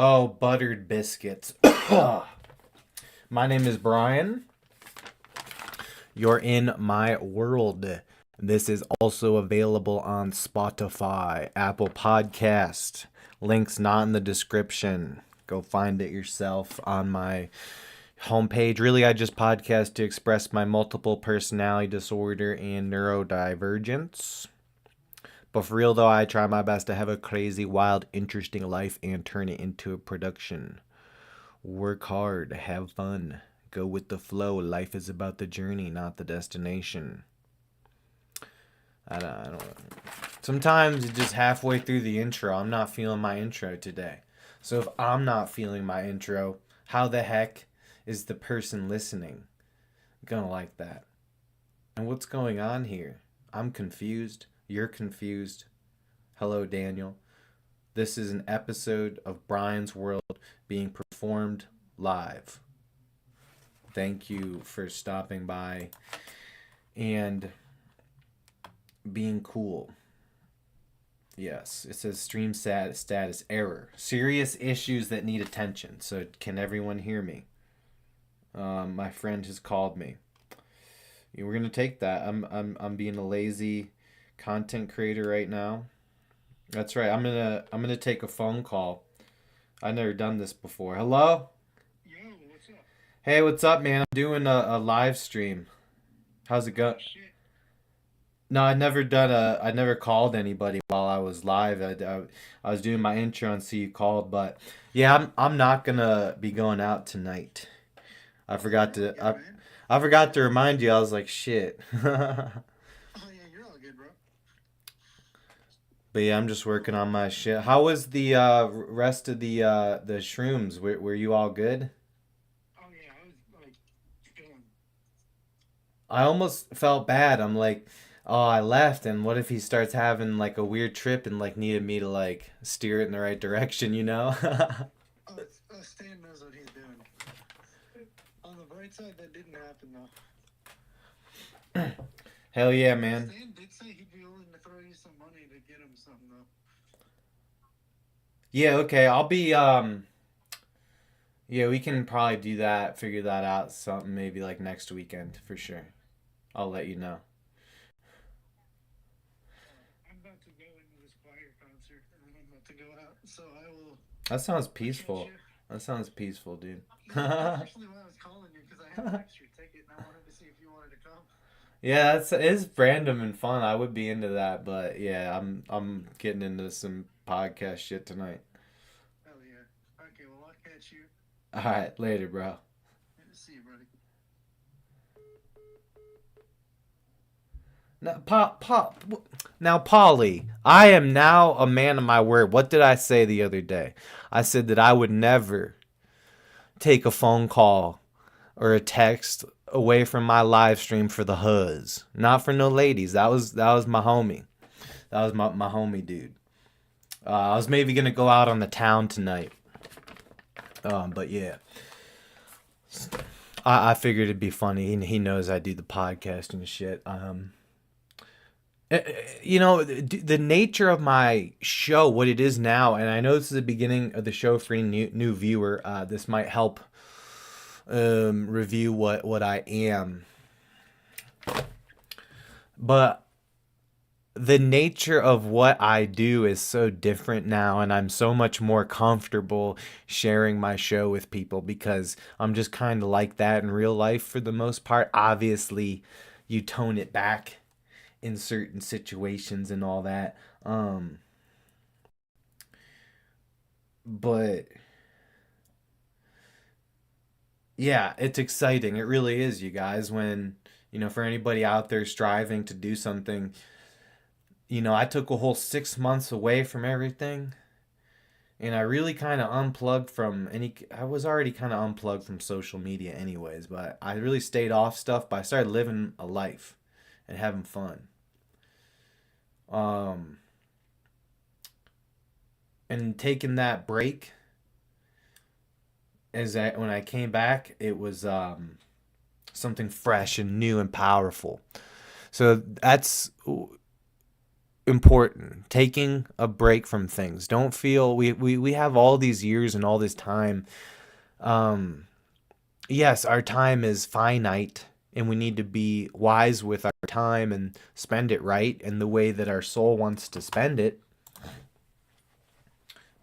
Oh, buttered biscuits. My name is Bryan. You're in my world. This is also available on Spotify, Apple Podcast. Links not in the description. Go find it yourself on my homepage. Really, I just podcast to express my multiple personality disorder and neurodivergence. But for real though, I try my best to have a crazy, wild, interesting life and turn it into a production. Work hard, have fun, go with the flow. Life is about the journey, not the destination. I don't. Sometimes just halfway through the intro, I'm not feeling my intro today. So if I'm not feeling my intro, how the heck is the person listening gonna like that? And what's going on here? I'm confused. You're confused. Hello, Daniel. This is an episode of Bryan's World being performed live. Thank you for stopping by and being cool. Yes, it says stream status error. Serious issues that need attention. So can everyone hear me? My friend has called me. We're gonna take that. I'm being a lazy content creator right now. That's right. I'm gonna take a phone call. I've never done this before. Hello? Yo, what's up? Hey, what's up, man? I'm doing a live stream. How's it Oh go? shit. No, I never called anybody while I was live. I was doing my intro and see you called, but yeah, I'm not gonna be going out tonight. I Yeah, forgot all to good, man. I forgot to remind you. I was like, shit. Oh yeah, you're all good, bro. But yeah, I'm just working Cool. on my shit. How was the rest of the shrooms? Were you all good? Oh yeah, I was like feeling. I almost felt bad. I'm like, oh, I left, and what if he starts having like a weird trip and like needed me to like steer it in the right direction, you know? Stan knows what he's doing. On the bright side, that didn't happen though. Hell yeah, man. Stan did say he'd be willing to throw you some money to get him something though. Yeah, okay. I'll be yeah, we can probably do that, figure that out something maybe like next weekend for sure. I'll let you know. I'm about to go into this choir concert and then I'm about to go out, so I will. That sounds I'll catch peaceful. you. That sounds peaceful, dude. That's actually why I was calling you because I had an extra ticket and I wanted to see if you wanted to come. Yeah, it's random and fun. I would be into that, but yeah, I'm getting into some podcast shit tonight. Hell yeah. Okay, well I'll catch you. All right, later, bro. See you, buddy. Now, now, Polly, I am now a man of my word. What did I say the other day? I said that I would never take a phone call or a text away from my live stream for the huzz. Not for no ladies. That was my homie. That was my homie dude. I was maybe gonna go out on the town tonight. But yeah, I figured it'd be funny. He knows I do the podcast and shit. You know, the nature of my show, what it is now, and I know this is the beginning of the show for any new viewer. This might help review what I am, but the nature of what I do is so different now, and I'm so much more comfortable sharing my show with people because I'm just kind of like that in real life for the most part. Obviously, you tone it back in certain situations and all that. But yeah, it's exciting. It really is, you guys. When, for anybody out there striving to do something, I took a whole 6 months away from everything. And I really kind of unplugged from any. I was already kind of unplugged from social media, anyways, but I really stayed off stuff. But I started living a life and having fun. Um, and taking that break, when I came back, it was something fresh and new and powerful. So important. Taking a break from things. Don't feel we have all these years and all this time. Yes, our time is finite and we need to be wise with our time and spend it right in the way that our soul wants to spend it.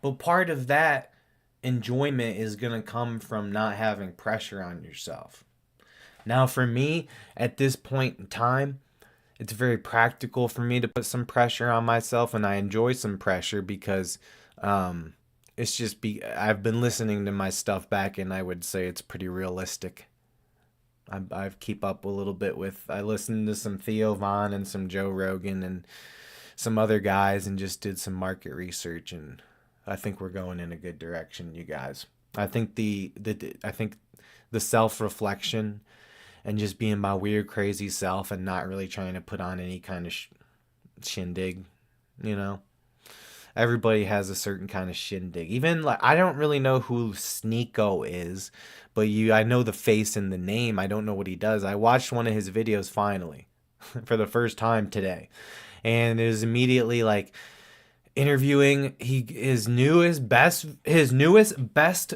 But part of that enjoyment is going to come from not having pressure on yourself. Now, for me, at this point in time, it's very practical for me to put some pressure on myself, and I enjoy some pressure because it's just I've been listening to my stuff back, and I would say it's pretty realistic. I keep up a little bit with. I listened to some Theo Von and some Joe Rogan and some other guys, and just did some market research, and I think we're going in a good direction, you guys. I think the self reflection and just being my weird, crazy self and not really trying to put on any kind of shindig, you know. Everybody has a certain kind of shindig. Even like I don't really know who Sneeko is, but I know the face and the name. I don't know what he does. I watched one of his videos finally for the first time today, and it was immediately like interviewing his newest best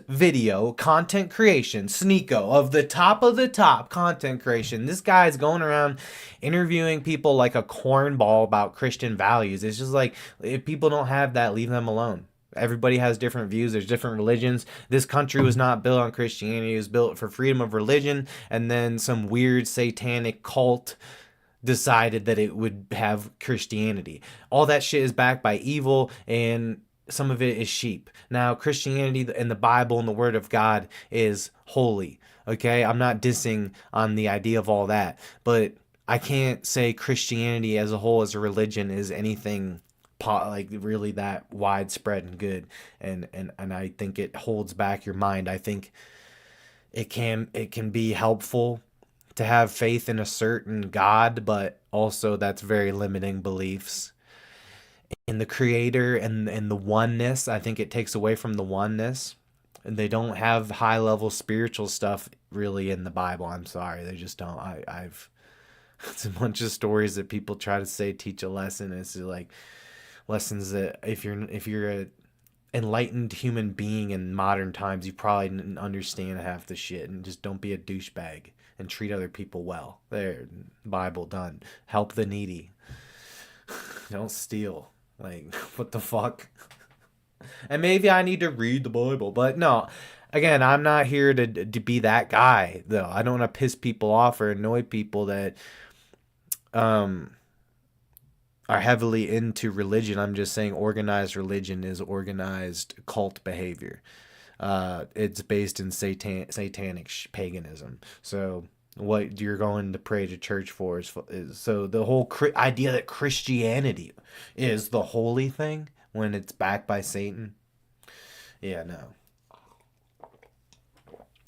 video content creation, Sneeko, of the top content creation. This guy's going around interviewing people like a cornball about Christian values. It's just like, if people don't have that, leave them alone. Everybody has different views. There's different religions. This country was not built on Christianity. It was built for freedom of religion, and then some weird satanic cult decided that it would have Christianity. All that shit is backed by evil, and some of it is sheep. Now, Christianity and the Bible and the Word of God is holy. Okay? I'm not dissing on the idea of all that, but I can't say Christianity as a whole, as a religion, is anything like really that widespread and good. And I think it holds back your mind. I think it can be helpful to have faith in a certain God, but also that's very limiting beliefs in the creator and the oneness. I think it takes away from the oneness, and they don't have high level spiritual stuff really in the Bible. I'm sorry, they just don't. I've it's a bunch of stories that people try to say teach a lesson. It's like lessons that if you're a enlightened human being in modern times, you probably didn't understand half the shit. And just don't be a douchebag and treat other people well. There, Bible done. Help the needy. Don't steal. Like, what the fuck? And maybe I need to read the Bible, but no. Again, I'm not here to be that guy, though. I don't want to piss people off or annoy people that are heavily into religion. I'm just saying organized religion is organized cult behavior. It's based in satanic paganism. So what you're going to pray to church for is so the whole idea that Christianity is the holy thing when it's backed by Satan. Yeah, no.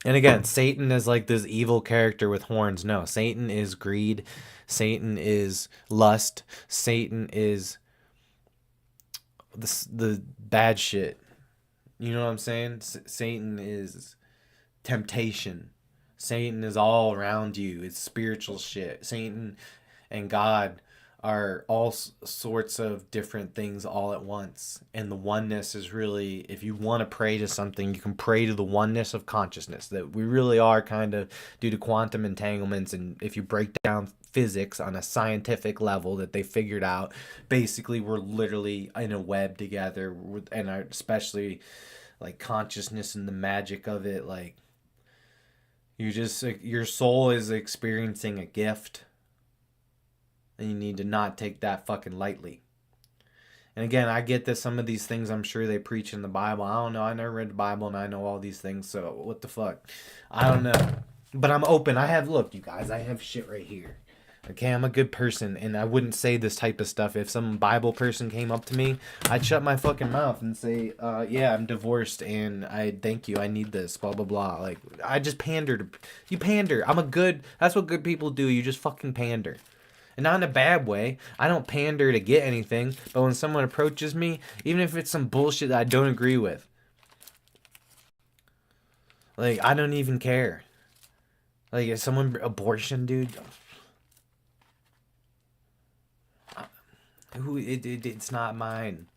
And again, Satan is like this evil character with horns. No, Satan is greed. Satan is lust. Satan is the bad shit. You know what I'm saying? Satan is temptation. Satan is all around you. It's spiritual shit. Satan and God are all sorts of different things all at once. And the oneness is really, if you want to pray to something, you can pray to the oneness of consciousness. That we really are kind of, due to quantum entanglements, and if you break down physics on a scientific level that they figured out, basically we're literally in a web together. And especially like consciousness and the magic of it, like your soul is experiencing a gift, and you need to not take that fucking lightly. And again, I get that some of these things I'm sure they preach in the Bible. I don't know. I never read the Bible and I know all these things. So what the fuck? I don't know. But I'm open. Look, you guys, I have shit right here. Okay, I'm a good person, and I wouldn't say this type of stuff. If some Bible person came up to me, I'd shut my fucking mouth and say, yeah, I'm divorced, and I thank you, I need this, blah, blah, blah. Like, I just pander. You pander. That's what good people do. You just fucking pander. And not in a bad way. I don't pander to get anything, but when someone approaches me, even if it's some bullshit that I don't agree with, like, I don't even care. Like, if someone, abortion, dude... It's not mine.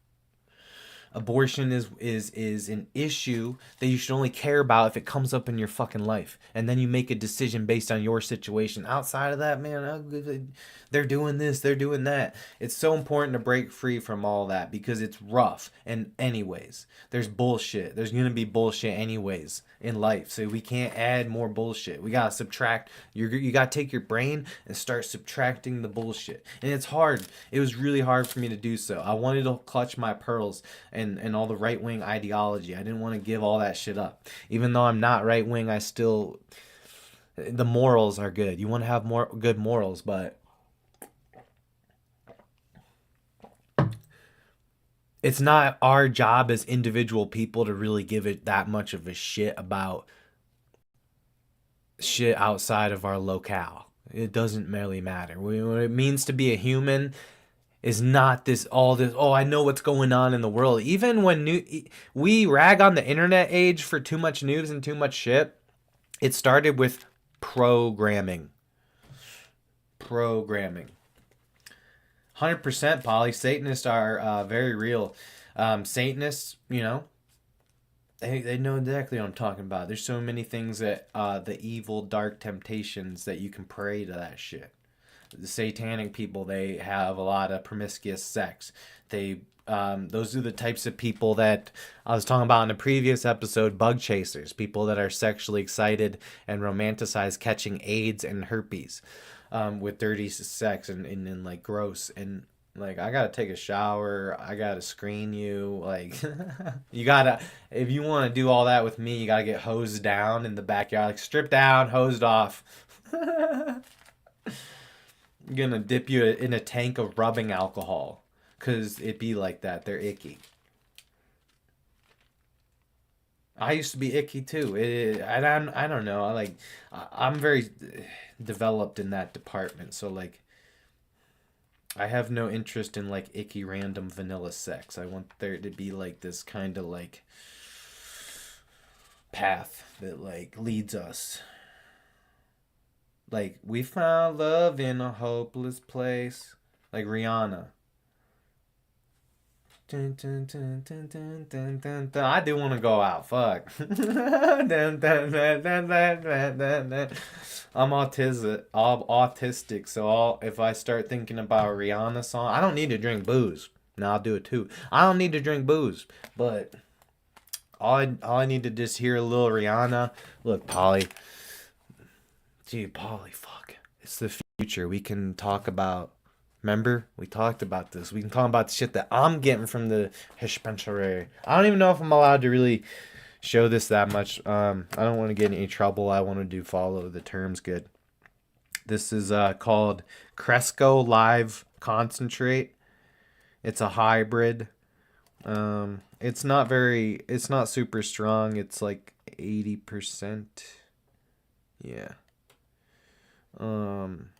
Abortion is an issue that you should only care about if it comes up in your fucking life, and then you make a decision based on your situation. Outside of that, man, they're doing this, they're doing that. It's so important to break free from all that because it's rough. And anyways, there's bullshit. There's gonna be bullshit anyways in life, so we can't add more bullshit. We gotta subtract. You gotta take your brain and start subtracting the bullshit. And it's hard. It was really hard for me to do so. I wanted to clutch my pearls and all the right wing ideology. I didn't want to give all that shit up. Even though I'm not right wing, I still, the morals are good. You want to have more good morals, but it's not our job as individual people to really give it that much of a shit about shit outside of our locale. It doesn't really matter. What it means to be a human is not this all this, oh, I know what's going on in the world. Even when we rag on the internet age for too much news and too much shit, it started with programming. Programming. 100% poly. Satanists are very real. Satanists, they know exactly what I'm talking about. There's so many things that the evil, dark temptations that you can pray to that shit. The satanic people, they have a lot of promiscuous sex. Those are the types of people that I was talking about in a previous episode, bug chasers, people that are sexually excited and romanticize catching AIDS and herpes with dirty sex and like gross. And like, I gotta take a shower, I gotta screen you, like you gotta, if you want to do all that with me, you gotta get hosed down in the backyard, like stripped down, hosed off. I'm gonna dip you in a tank of rubbing alcohol, cause it be like that. They're icky. I used to be icky too. I don't know. I'm very developed in that department. So like, I have no interest in like icky random vanilla sex. I want there to be like this kind of like path that like leads us. Like, we found love in a hopeless place. Like Rihanna. Dun, dun, dun, dun, dun, dun, dun, dun. I do want to go out. Fuck. Dun, dun, dun, dun, dun, dun, dun, dun. I'm autistic, so if I start thinking about a Rihanna song, I don't need to drink booze. No, I'll do it too. I don't need to drink booze, but all I need to just hear a little Rihanna. Look, Polly. Gee, Polly, fuck. It's the future. We can talk about. Remember? We talked about this. We can talk about the shit that I'm getting from the dispensary. I don't even know if I'm allowed to really show this that much. I don't want to get in any trouble. I want to do follow the terms good. This is called Cresco Live Concentrate. It's a hybrid. It's not super strong. It's like 80%. Yeah. Um,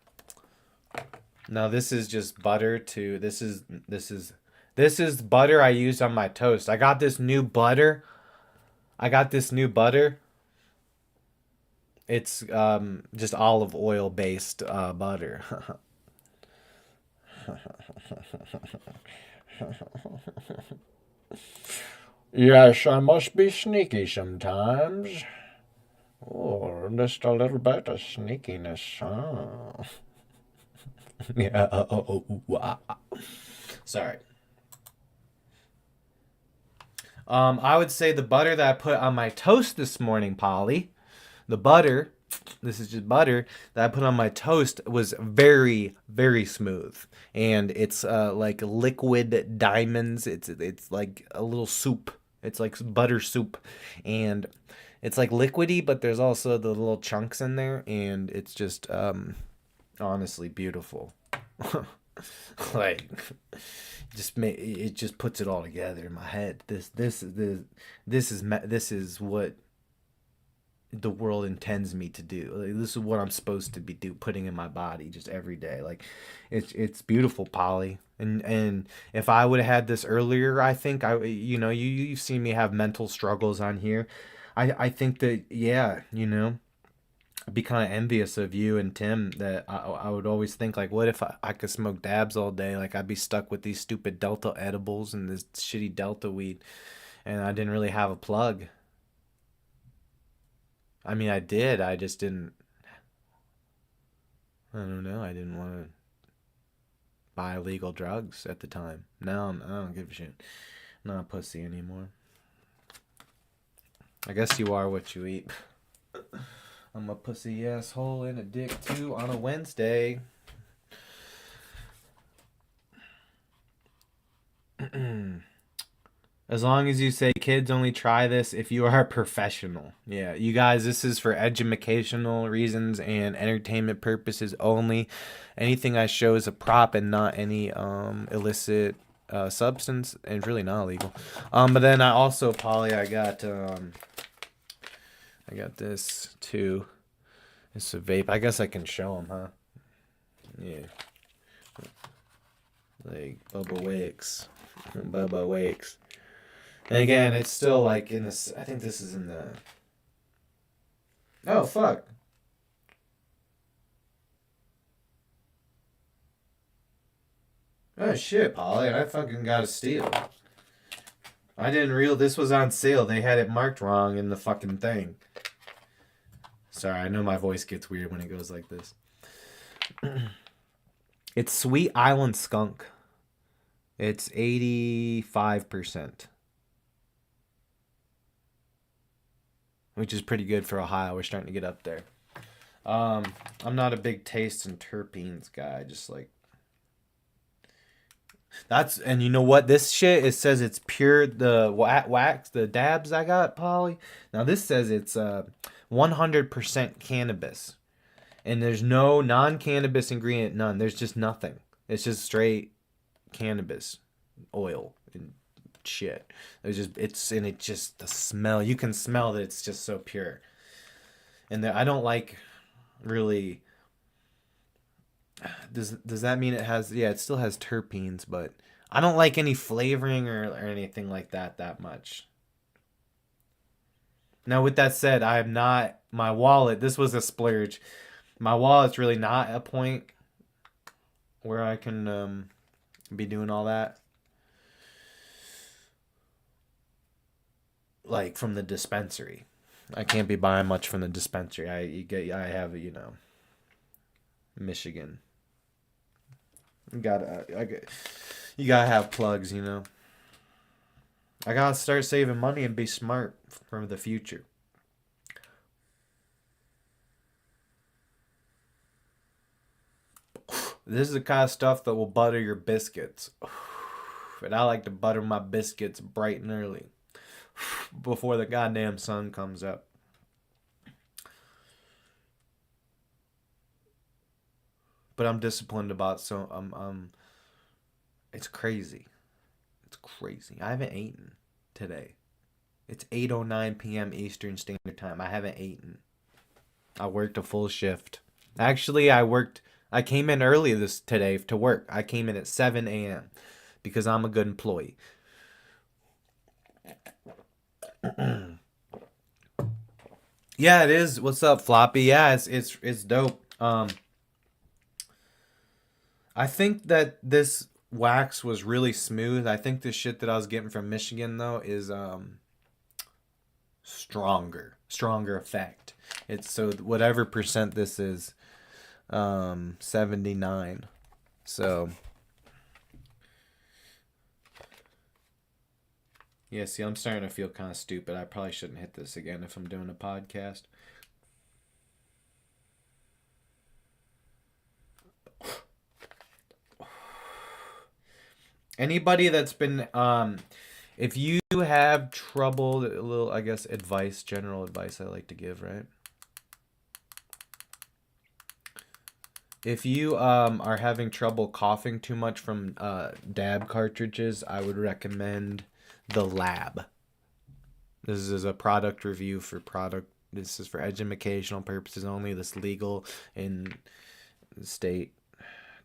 Now this is just butter to this is butter I used on my toast. I got this new butter. I got this new butter. It's just olive oil based butter. Yes, I must be sneaky sometimes. Oh, just a little bit of sneakiness. Huh? Yeah. Wow. Sorry. I would say the butter that I put on my toast this morning, Polly, the butter, this is just butter that I put on my toast was very, very smooth. And it's like liquid diamonds. It's like a little soup. It's like butter soup. And it's like liquidy, but there's also the little chunks in there. And it's just honestly beautiful. Like, it just puts it all together in my head. This is what the world intends me to do. Like, this is what I'm supposed to be putting in my body just every day. Like, it's beautiful, Polly. And if I would have had this earlier, I think you've seen me have mental struggles on here. I think that, yeah, I'd be kind of envious of you and Tim that I would always think like, what if I could smoke dabs all day? Like I'd be stuck with these stupid Delta edibles and this shitty Delta weed, and I didn't really have a plug. I mean, I did. I just didn't. I don't know. I didn't want to buy illegal drugs at the time. Now I don't give a shit. I'm not a pussy anymore. I guess you are what you eat. I'm a pussy asshole and a dick too on a Wednesday. As long as you say kids only try this if you are a professional. Yeah, you guys, this is for educational reasons and entertainment purposes only. Anything I show is a prop and not any illicit substance, and it's really not illegal. But then I also, Polly, I got this too. It's a vape. I guess I can show them, huh? Yeah. Like Bubba Wakes. Bubba Wakes. And again, it's still like in this. I think this is in the. Oh, fuck. Oh, shit, Polly. I fucking got a steal. I didn't realize this was on sale. They had it marked wrong in the fucking thing. Sorry, I know my voice gets weird when it goes like this. It's Sweet Island Skunk. It's 85%. Which is pretty good for Ohio. We're starting to get up there. I'm not a big taste and terpenes guy. Just like that's, and you know what? This shit, it says it's pure. The wax, the dabs I got, Polly. Now this says it's 100% cannabis, and there's no non-cannabis ingredient. None. There's just nothing. It's just straight cannabis oil and shit. There's just it just the smell. You can smell that it's just so pure. And I don't like really. Does that mean it has? Yeah, it still has terpenes, but I don't like any flavoring or anything like that much. Now, with that said, I am not my wallet. This was a splurge. My wallet's really not a point where I can be doing all that. Like from the dispensary, I can't be buying much from the dispensary. I have Michigan. You gotta have plugs, I gotta start saving money and be smart for the future. This is the kind of stuff that will butter your biscuits. And I like to butter my biscuits bright and early before the goddamn sun comes up. But I'm disciplined about it's crazy. It's crazy. I haven't eaten today. It's 8:09 p.m. Eastern Standard Time. I haven't eaten. I worked a full shift. Actually, I came in early today to work. I came in at 7 a.m. because I'm a good employee. Yeah, it is. What's up, Floppy? Yeah, it's dope. I think that this wax was really smooth. I think the shit that I was getting from Michigan though is stronger effect. It's so whatever percent this is 79. So yeah, see, I'm starting to feel kind of stupid. I probably shouldn't hit this again if I'm doing a podcast. Anybody that's been if you have trouble, a little, I guess, general advice I like to give, right? If you are having trouble coughing too much from dab cartridges, I would recommend the Lab. This is a product review for product. This is for educational purposes only. This legal in state.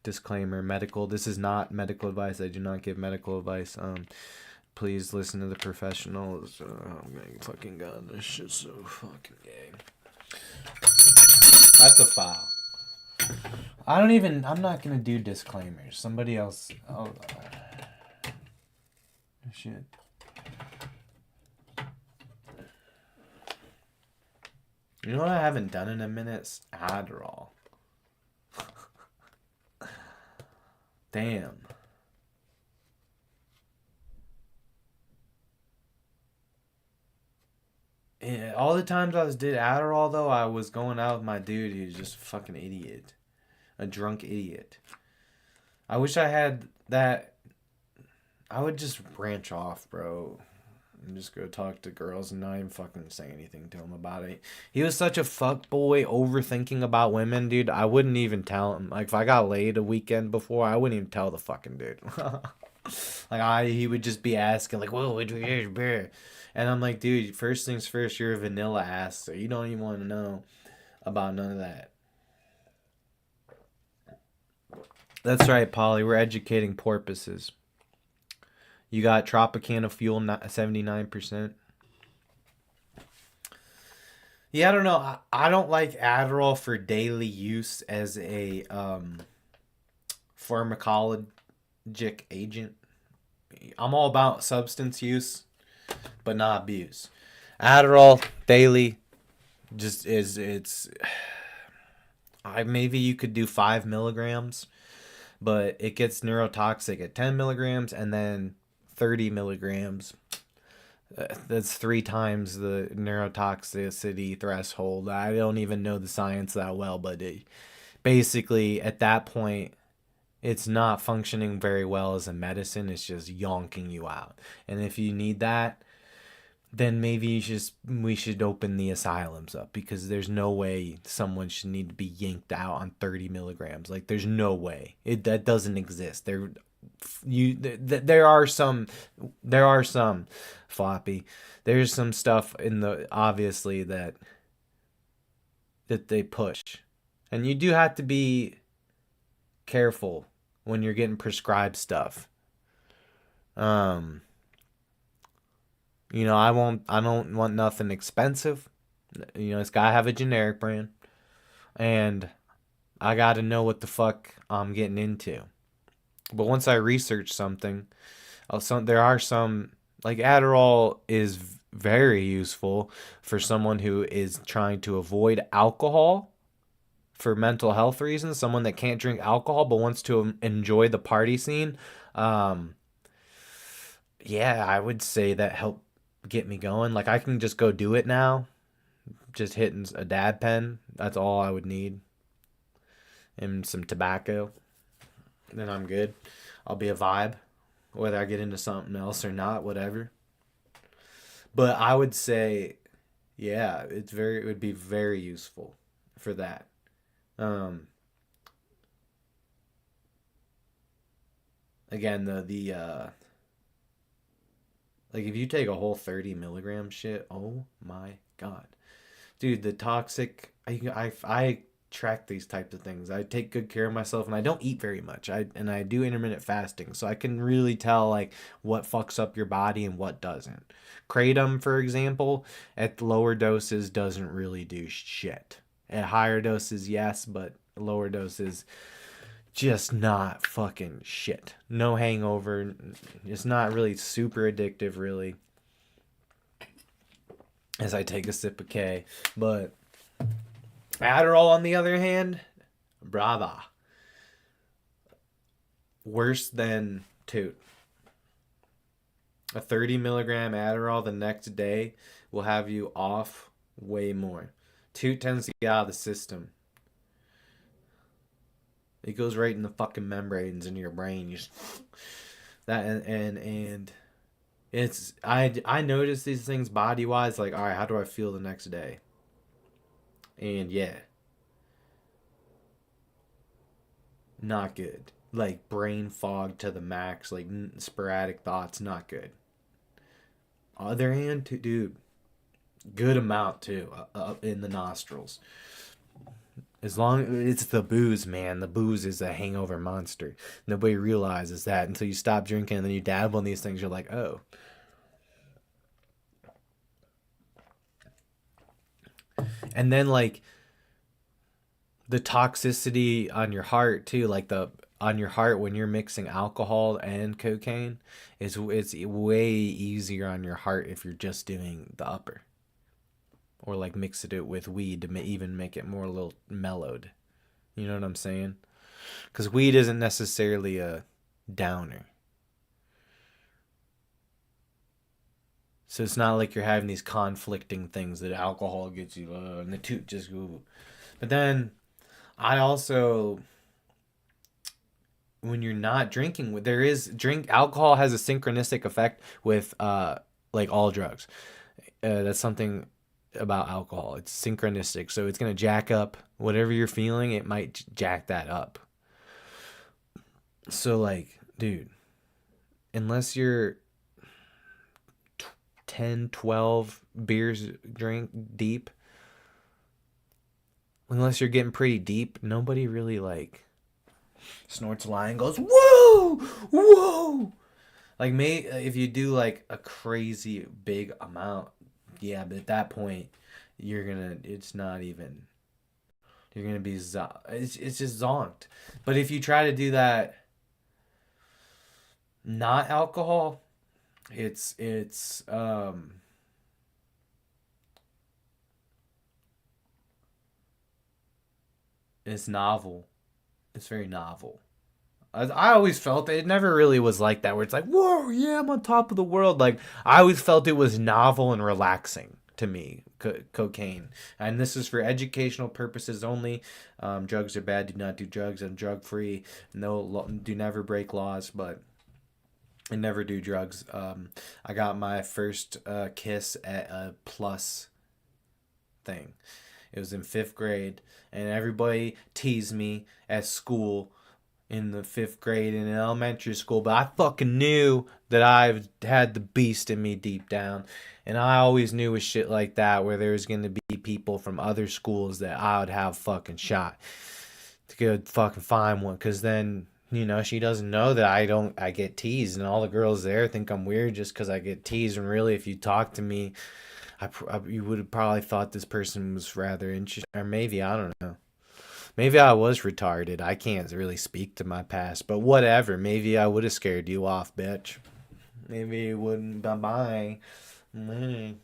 Disclaimer: medical. This is not medical advice. I do not give medical advice. Please listen to the professionals. Oh my fucking god, this shit's so fucking gay. That's a foul. I'm not gonna do disclaimers. Somebody else. Oh, shit. You know what I haven't done in a minute? It's Adderall. Damn. Yeah, all the times did Adderall though, I was going out with my dude who's just a fucking idiot, a drunk idiot. I wish I had that. I would just branch off, bro, and just go talk to girls and not even fucking say anything to him about it. He was such a fuck boy, overthinking about women, dude. I wouldn't even tell him. Like if I got laid a weekend before, I wouldn't even tell the fucking dude. He would just be asking like, "Whoa, where's beer?" And I'm like, dude, first things first, you're a vanilla ass, so you don't even want to know about none of that. That's right, Polly. We're educating porpoises. You got Tropicana Fuel 79%. Yeah, I don't know. I don't like Adderall for daily use as a pharmacologic agent. I'm all about substance use, but not abuse. Adderall daily just is it's. Maybe you could do 5 milligrams, but it gets neurotoxic at 10 milligrams and then 30 milligrams. That's 3 times the neurotoxicity threshold. I don't even know the science that well, but basically at that point, it's not functioning very well as a medicine. It's just yonking you out. And if you need that, then maybe we should open the asylums up, because there's no way someone should need to be yanked out on 30 milligrams. Like there's no way that doesn't exist. There are some floppy. There's some stuff in the obviously that they push, and you do have to be careful when you're getting prescribed stuff. Um, I don't want nothing expensive. It's gotta have a generic brand, and I gotta know what the fuck I'm getting into. But once I research something, there are some, like Adderall is very useful for someone who is trying to avoid alcohol for mental health reasons. Someone that can't drink alcohol but wants to enjoy the party scene. Um, yeah, I would say that helped get me going. Like I can just go do it now, just hitting a dab pen. That's all I would need, and some tobacco. Then I'm good. I'll be a vibe, whether I get into something else or not, whatever. But I would say, yeah, it would be very useful for that. Um, Again, like if you take a whole 30 milligram shit, oh my god, dude, the toxic. I track these types of things. I take good care of myself, and I don't eat very much. I do intermittent fasting, so I can really tell like what fucks up your body and what doesn't. Kratom, for example, at lower doses doesn't really do shit. At higher doses, yes, but lower doses just not fucking shit. No hangover. It's not really super addictive, really, as I take a sip of K. But Adderall, on the other hand, brava. Worse than toot. A 30 milligram Adderall the next day will have you off way more. Toot tends to get out of the system. It goes right in the fucking membranes in your brain. That and it's I notice these things body wise. Like, all right, how do I feel the next day? And yeah, not good. Like brain fog to the max. Like sporadic thoughts, not good. Other hand, dude, good amount too, up in the nostrils. As long it's the booze, man. The booze is a hangover monster. Nobody realizes that until you stop drinking and then you dabble in these things. You're like, oh. And then like the toxicity on your heart too, like the on your heart when you're mixing alcohol and cocaine, it's way easier on your heart if you're just doing the upper, or like mix it with weed to even make it more a little mellowed. You know what I'm saying? Because weed isn't necessarily a downer. So it's not like you're having these conflicting things that alcohol gets you, and the toot just ooh. But then I also, when you're not drinking, there is drink alcohol has a synchronistic effect with like all drugs. That's something about alcohol. It's synchronistic, so it's gonna jack up whatever you're feeling. It might jack that up. So like, dude, unless you're 10, 12 beers drink deep, unless you're getting pretty deep, nobody really like snorts a line and goes, whoa, whoa. Like, if you do like a crazy big amount, yeah, but at that point, it's not even, you're gonna be, it's just zonked. But if you try to do that, not alcohol, it's it's novel. It's very novel. I always felt it never really was like that where it's like, whoa, yeah, I'm on top of the world. Like, I always felt it was novel and relaxing to me, cocaine. And this is for educational purposes only. Drugs are bad. Do not do drugs. I'm drug free. No, do never break laws, but I never do drugs. I got my first kiss at a plus thing. It was in fifth grade, and everybody teased me at school in the fifth grade and in elementary school, but I fucking knew that I had the beast in me deep down. And I always knew with shit like that where there was going to be people from other schools that I would have fucking shot to go fucking find one. Because then, she doesn't know that I get teased, and all the girls there think I'm weird just because I get teased. And really, if you talk to me, you would have probably thought this person was rather interesting. Or maybe, I don't know. Maybe I was retarded. I can't really speak to my past, but whatever. Maybe I would have scared you off, bitch. Maybe it wouldn't. Bye bye. Maybe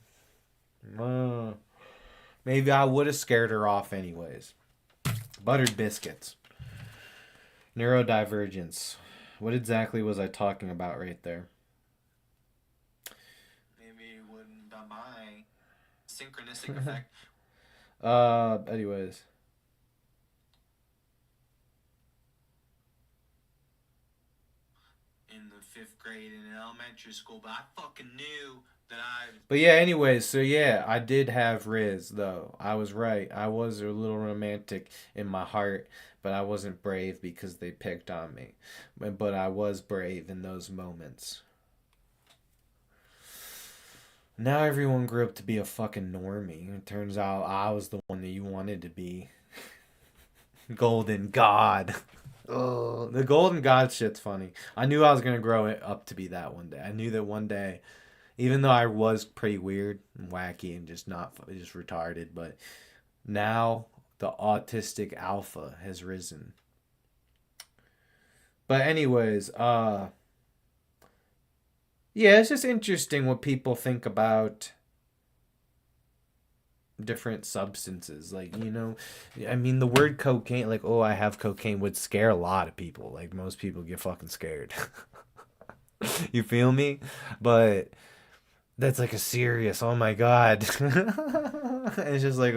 I would have scared her off anyways. Buttered biscuits. Neurodivergence. What exactly was I talking about right there? Maybe it wouldn't. Bye bye. Synchronistic effect. Anyways. In the fifth grade in elementary school, but I fucking knew that I. But yeah, anyways, so yeah, I did have Riz though. I was right. I was a little romantic in my heart, but I wasn't brave because they picked on me. But I was brave in those moments. Now everyone grew up to be a fucking normie. It turns out I was the one that you wanted to be. Golden God. Oh, the Golden God shit's funny. I knew I was gonna grow it up to be that one day. I knew that one day, even though I was pretty weird and wacky and just retarded, but now the autistic alpha has risen. But anyways, yeah, it's just interesting what people think about different substances. Like, I mean, the word cocaine, like, oh, I have cocaine would scare a lot of people. Like, most people get fucking scared. You feel me? But that's like a serious, oh my God. It's just like,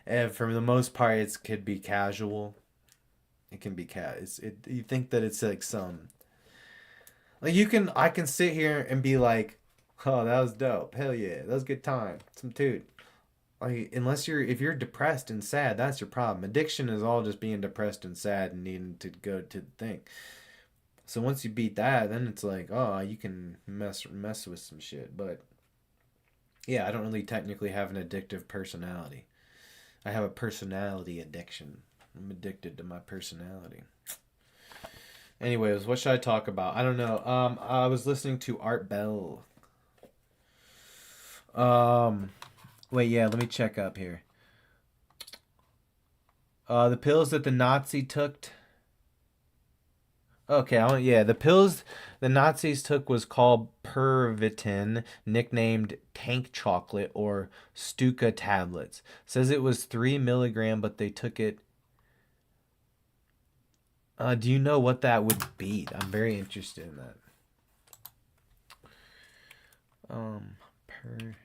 and for the most part, it could be casual. It can be you think that it's like like I can sit here and be like, oh, that was dope. Hell yeah. That was a good time. Some dude. Like, if you're depressed and sad, that's your problem. Addiction is all just being depressed and sad and needing to go to the thing. So once you beat that, then it's like, oh, you can mess with some shit. But yeah, I don't really technically have an addictive personality. I have a personality addiction. I'm addicted to my personality. Anyways, what should I talk about? I don't know. I was listening to Art Bell. Wait, yeah, let me check up here. The pills that the Nazi took. Okay, yeah, the pills the Nazis took was called Pervitin, nicknamed tank chocolate or Stuka tablets. Says it was 3 milligram, but they took it. Do you know what that would be? I'm very interested in that. Per.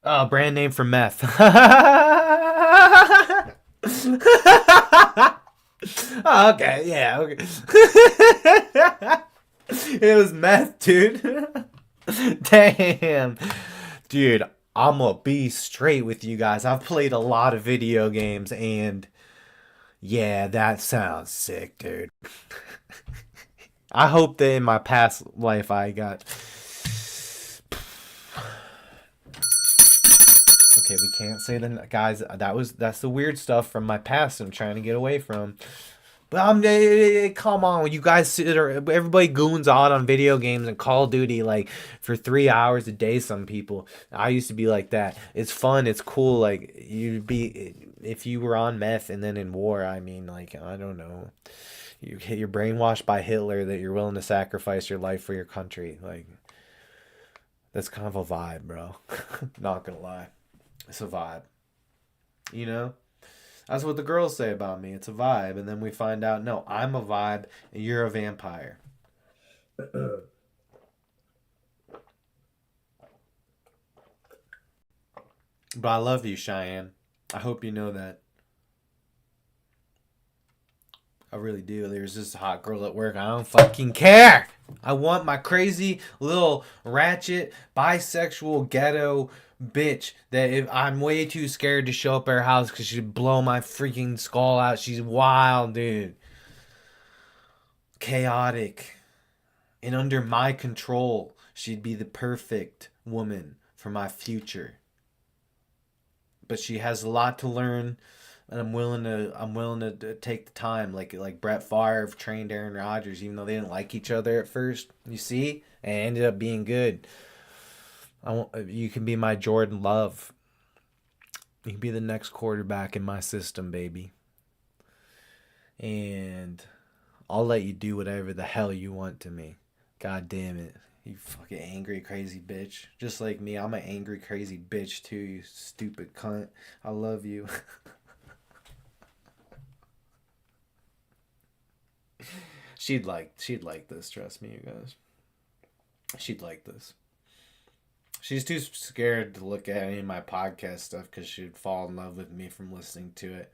Oh, brand name for meth. Oh, okay, yeah, okay. It was meth, dude. Damn. Dude, I'm gonna be straight with you guys. I've played a lot of video games, and yeah, that sounds sick, dude. I hope that in my past life I got. Okay, we can't say the guys. That's the weird stuff from my past. I'm trying to get away from. But come on, you guys everybody goons out on video games and Call of Duty like for 3 hours a day. Some people, I used to be like that. It's fun, it's cool. Like you'd be if you were on meth and then in war. I mean, like I don't know, you're brainwashed by Hitler that you're willing to sacrifice your life for your country. Like that's kind of a vibe, bro. Not gonna lie, it's a vibe. You know. That's what the girls say about me. It's a vibe. And then we find out, no, I'm a vibe and you're a vampire. But I love you, Cheyenne. I hope you know that. I really do. There's this hot girl at work. I don't fucking care. I want my crazy little ratchet bisexual ghetto bitch that if I'm way too scared to show up at her house because she'd blow my freaking skull out. She's wild, dude. Chaotic. And under my control, she'd be the perfect woman for my future. But she has a lot to learn, and I'm willing to take the time, like Brett Favre trained Aaron Rodgers, even though they didn't like each other at first. You see, and it ended up being good. You can be my Jordan Love. You can be the next quarterback in my system, baby. And I'll let you do whatever the hell you want to me. God damn it. You fucking angry, crazy bitch. Just like me, I'm an angry, crazy bitch too, you stupid cunt. I love you. she'd like this, trust me, you guys. She'd like this. She's too scared to look at any of my podcast stuff because she'd fall in love with me from listening to it.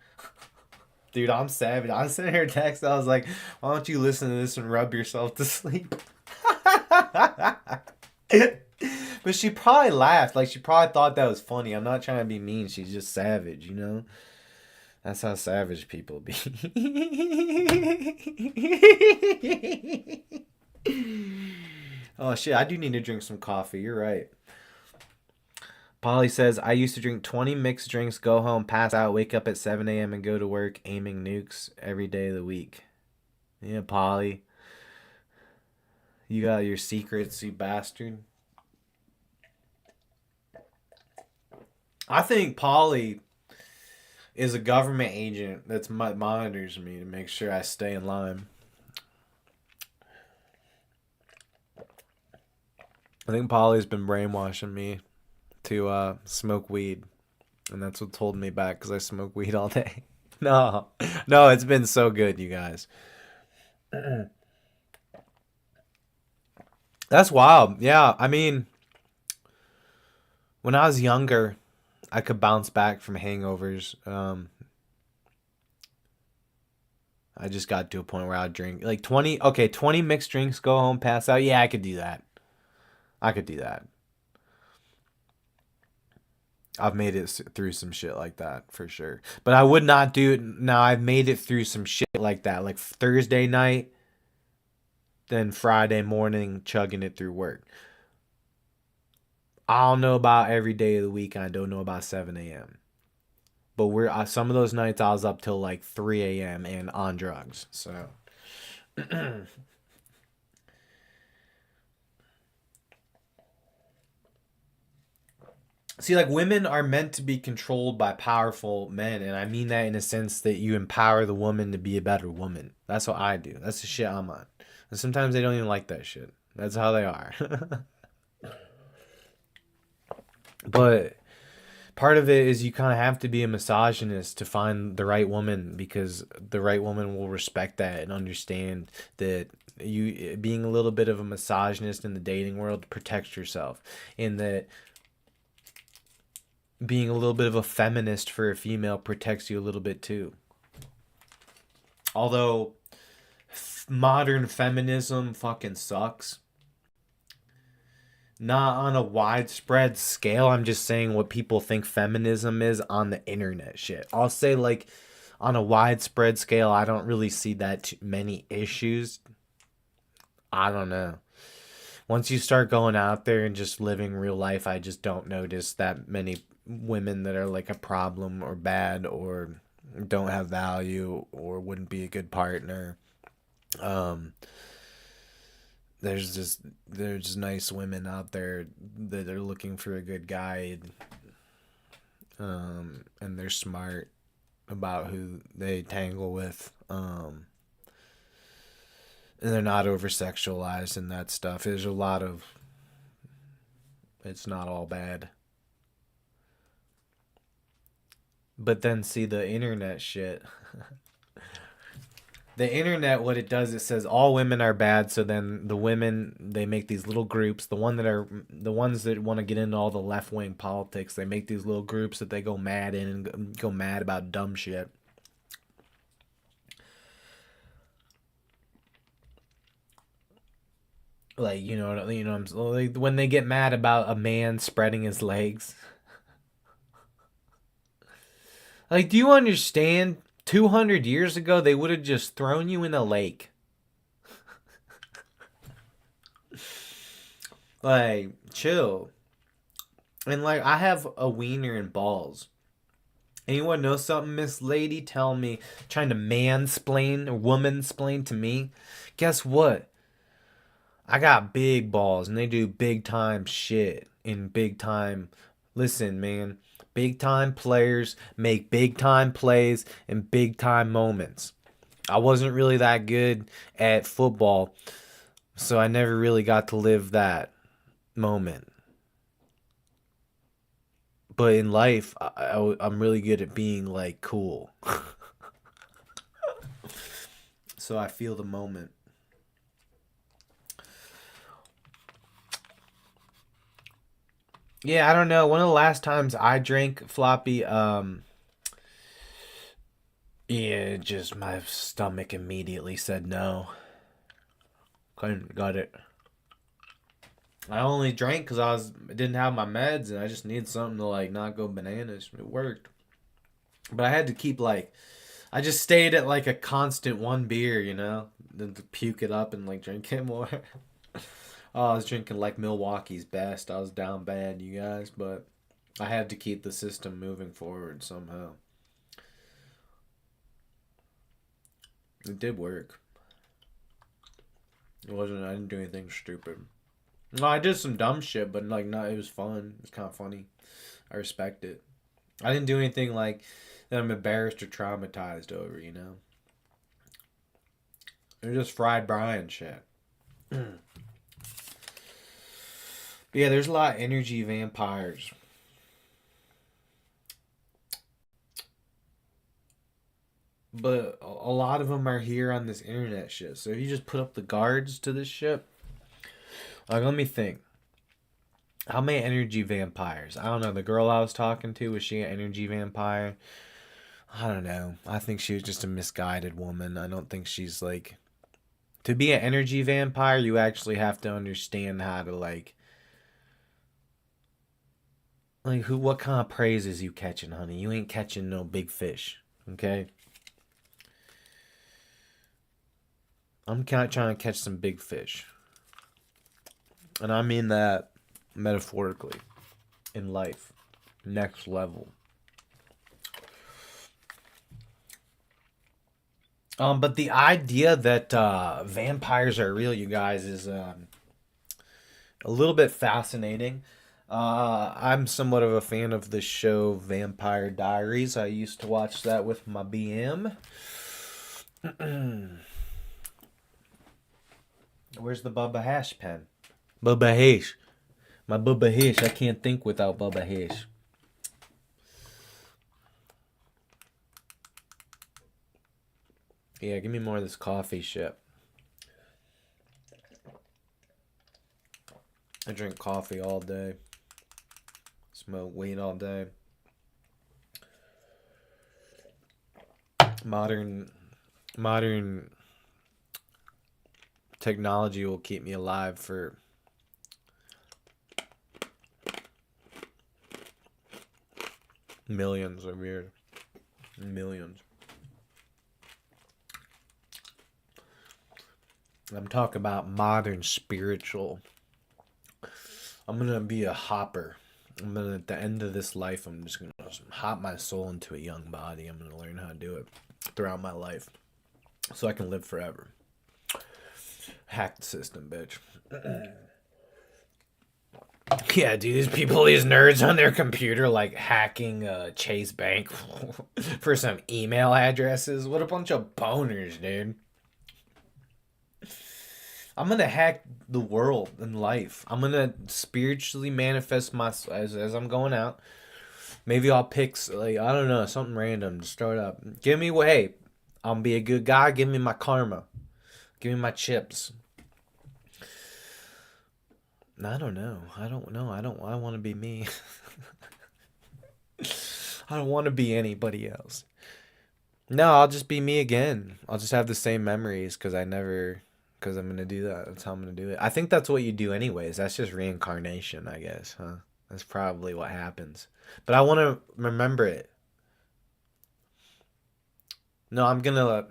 Dude, I'm savage. I sent her a text. I was like, why don't you listen to this and rub yourself to sleep? But she probably laughed. Like, she probably thought that was funny. I'm not trying to be mean. She's just savage, you know? That's how savage people be. Oh, shit. I do need to drink some coffee. You're right. Polly says, I used to drink 20 mixed drinks, go home, pass out, wake up at 7 a.m. and go to work aiming nukes every day of the week. Yeah, Polly. You got your secrets, you bastard. I think Polly is a government agent that monitors me to make sure I stay in line. I think Polly's been brainwashing me to smoke weed. And that's what's holding me back because I smoke weed all day. No, no, it's been so good, you guys. That's wild. Yeah, I mean, when I was younger, I could bounce back from hangovers. I just got to a point where I'd drink like 20 mixed drinks, go home, pass out. Yeah, I could do that. I could do that. I've made it through some shit like that for sure. But I would not do it now. I've made it through some shit like that, like Thursday night, then Friday morning, chugging it through work. I don't know about every day of the week. I don't know about 7 a.m. But some of those nights I was up till like 3 a.m. and on drugs. So See, like, women are meant to be controlled by powerful men, and I mean that in a sense that you empower the woman to be a better woman. That's what I do. That's the shit I'm on. And sometimes they don't even like that shit. That's how they are. But part of it is you kind of have to be a misogynist to find the right woman, because the right woman will respect that and understand that you being a little bit of a misogynist in the dating world protects yourself, and that being a little bit of a feminist for a female protects you a little bit too. Although modern feminism fucking sucks. Not on a widespread scale. I'm just saying what people think feminism is on the internet shit. I'll say, like, on a widespread scale, I don't really see that many issues. I don't know. Once you start going out there and just living real life, I just don't notice that many women that are like a problem or bad or don't have value or wouldn't be a good partner. Um, there's nice women out there that are looking for a good guy, and they're smart about who they tangle with, and they're not over sexualized and that stuff. There's a lot of, it's not all bad. But then see the internet shit. The internet, what it does, it says all women are bad. So then the women, they make these little groups. The ones that want to get into all the left wing politics, they make these little groups that they go mad in and go mad about dumb shit. Like, like when they get mad about a man spreading his legs. Like, do you understand? 200 years ago, they would have just thrown you in a lake. Like, chill. And, like, I have a wiener and balls. Anyone know something, Miss Lady? Tell me. Trying to mansplain or womansplain to me? Guess what? I got big balls, and they do big time shit in big time. Listen, man. Big time players make big time plays in big time moments. I wasn't really that good at football, so I never really got to live that moment. But in life, I'm really good at being like cool. So I feel the moment. Yeah, I don't know. One of the last times I drank floppy, yeah, just my stomach immediately said no. Couldn't got it. I only drank because I didn't have my meds and I just needed something to like not go bananas. It worked, but I had to keep like I just stayed at like a constant one beer, then to puke it up and like drink it more. Oh, I was drinking like Milwaukee's best. I was down bad, you guys, but I had to keep the system moving forward somehow. It did work. It wasn't. I didn't do anything stupid. No, I did some dumb shit, but like, no, it was fun. It was kind of funny. I respect it. I didn't do anything like that I'm embarrassed or traumatized over. It was just fried Bryan shit. But yeah, there's a lot of energy vampires. But a lot of them are here on this internet shit. So if you just put up the guards to this shit, like, let me think. How many energy vampires? I don't know. The girl I was talking to, was she an energy vampire? I don't know. I think she was just a misguided woman. I don't think she's like. To be an energy vampire, you actually have to understand how to like what kind of praise is you catching, honey? You ain't catching no big fish, okay? I'm kind of trying to catch some big fish, and I mean that metaphorically, in life, next level. But the idea that vampires are real, you guys, is a little bit fascinating. I'm somewhat of a fan of the show Vampire Diaries. I used to watch that with my BM. Where's the Bubba Hash pen? Bubba Hash. My Bubba Hash. I can't think without Bubba Hash. Yeah, give me more of this coffee shit. I drink coffee all day. Smoke weed all day. Modern technology will keep me alive for millions of years. Millions. I'm talking about modern spiritual. I'm gonna be a hopper. I'm gonna, at the end of this life, I'm just gonna hop my soul into a young body. I'm gonna learn how to do it throughout my life so I can live forever. Hack the system, bitch. Yeah, dude, these nerds on their computer like hacking Chase Bank for some email addresses. What a bunch of boners, dude. I'm gonna hack the world and life. I'm gonna spiritually manifest my as I'm going out. Maybe I'll pick like I don't know something random to start up. Give me hey, I'm be a good guy. Give me my karma. Give me my chips. I don't know. I don't know. I want to be me. I don't want to be anybody else. No, I'll just be me again. I'll just have the same memories because because I'm gonna do that. That's how I'm gonna do it. I think that's what you do anyways. That's just reincarnation, I guess, huh? That's probably what happens. But I want to remember it. No, I'm gonna,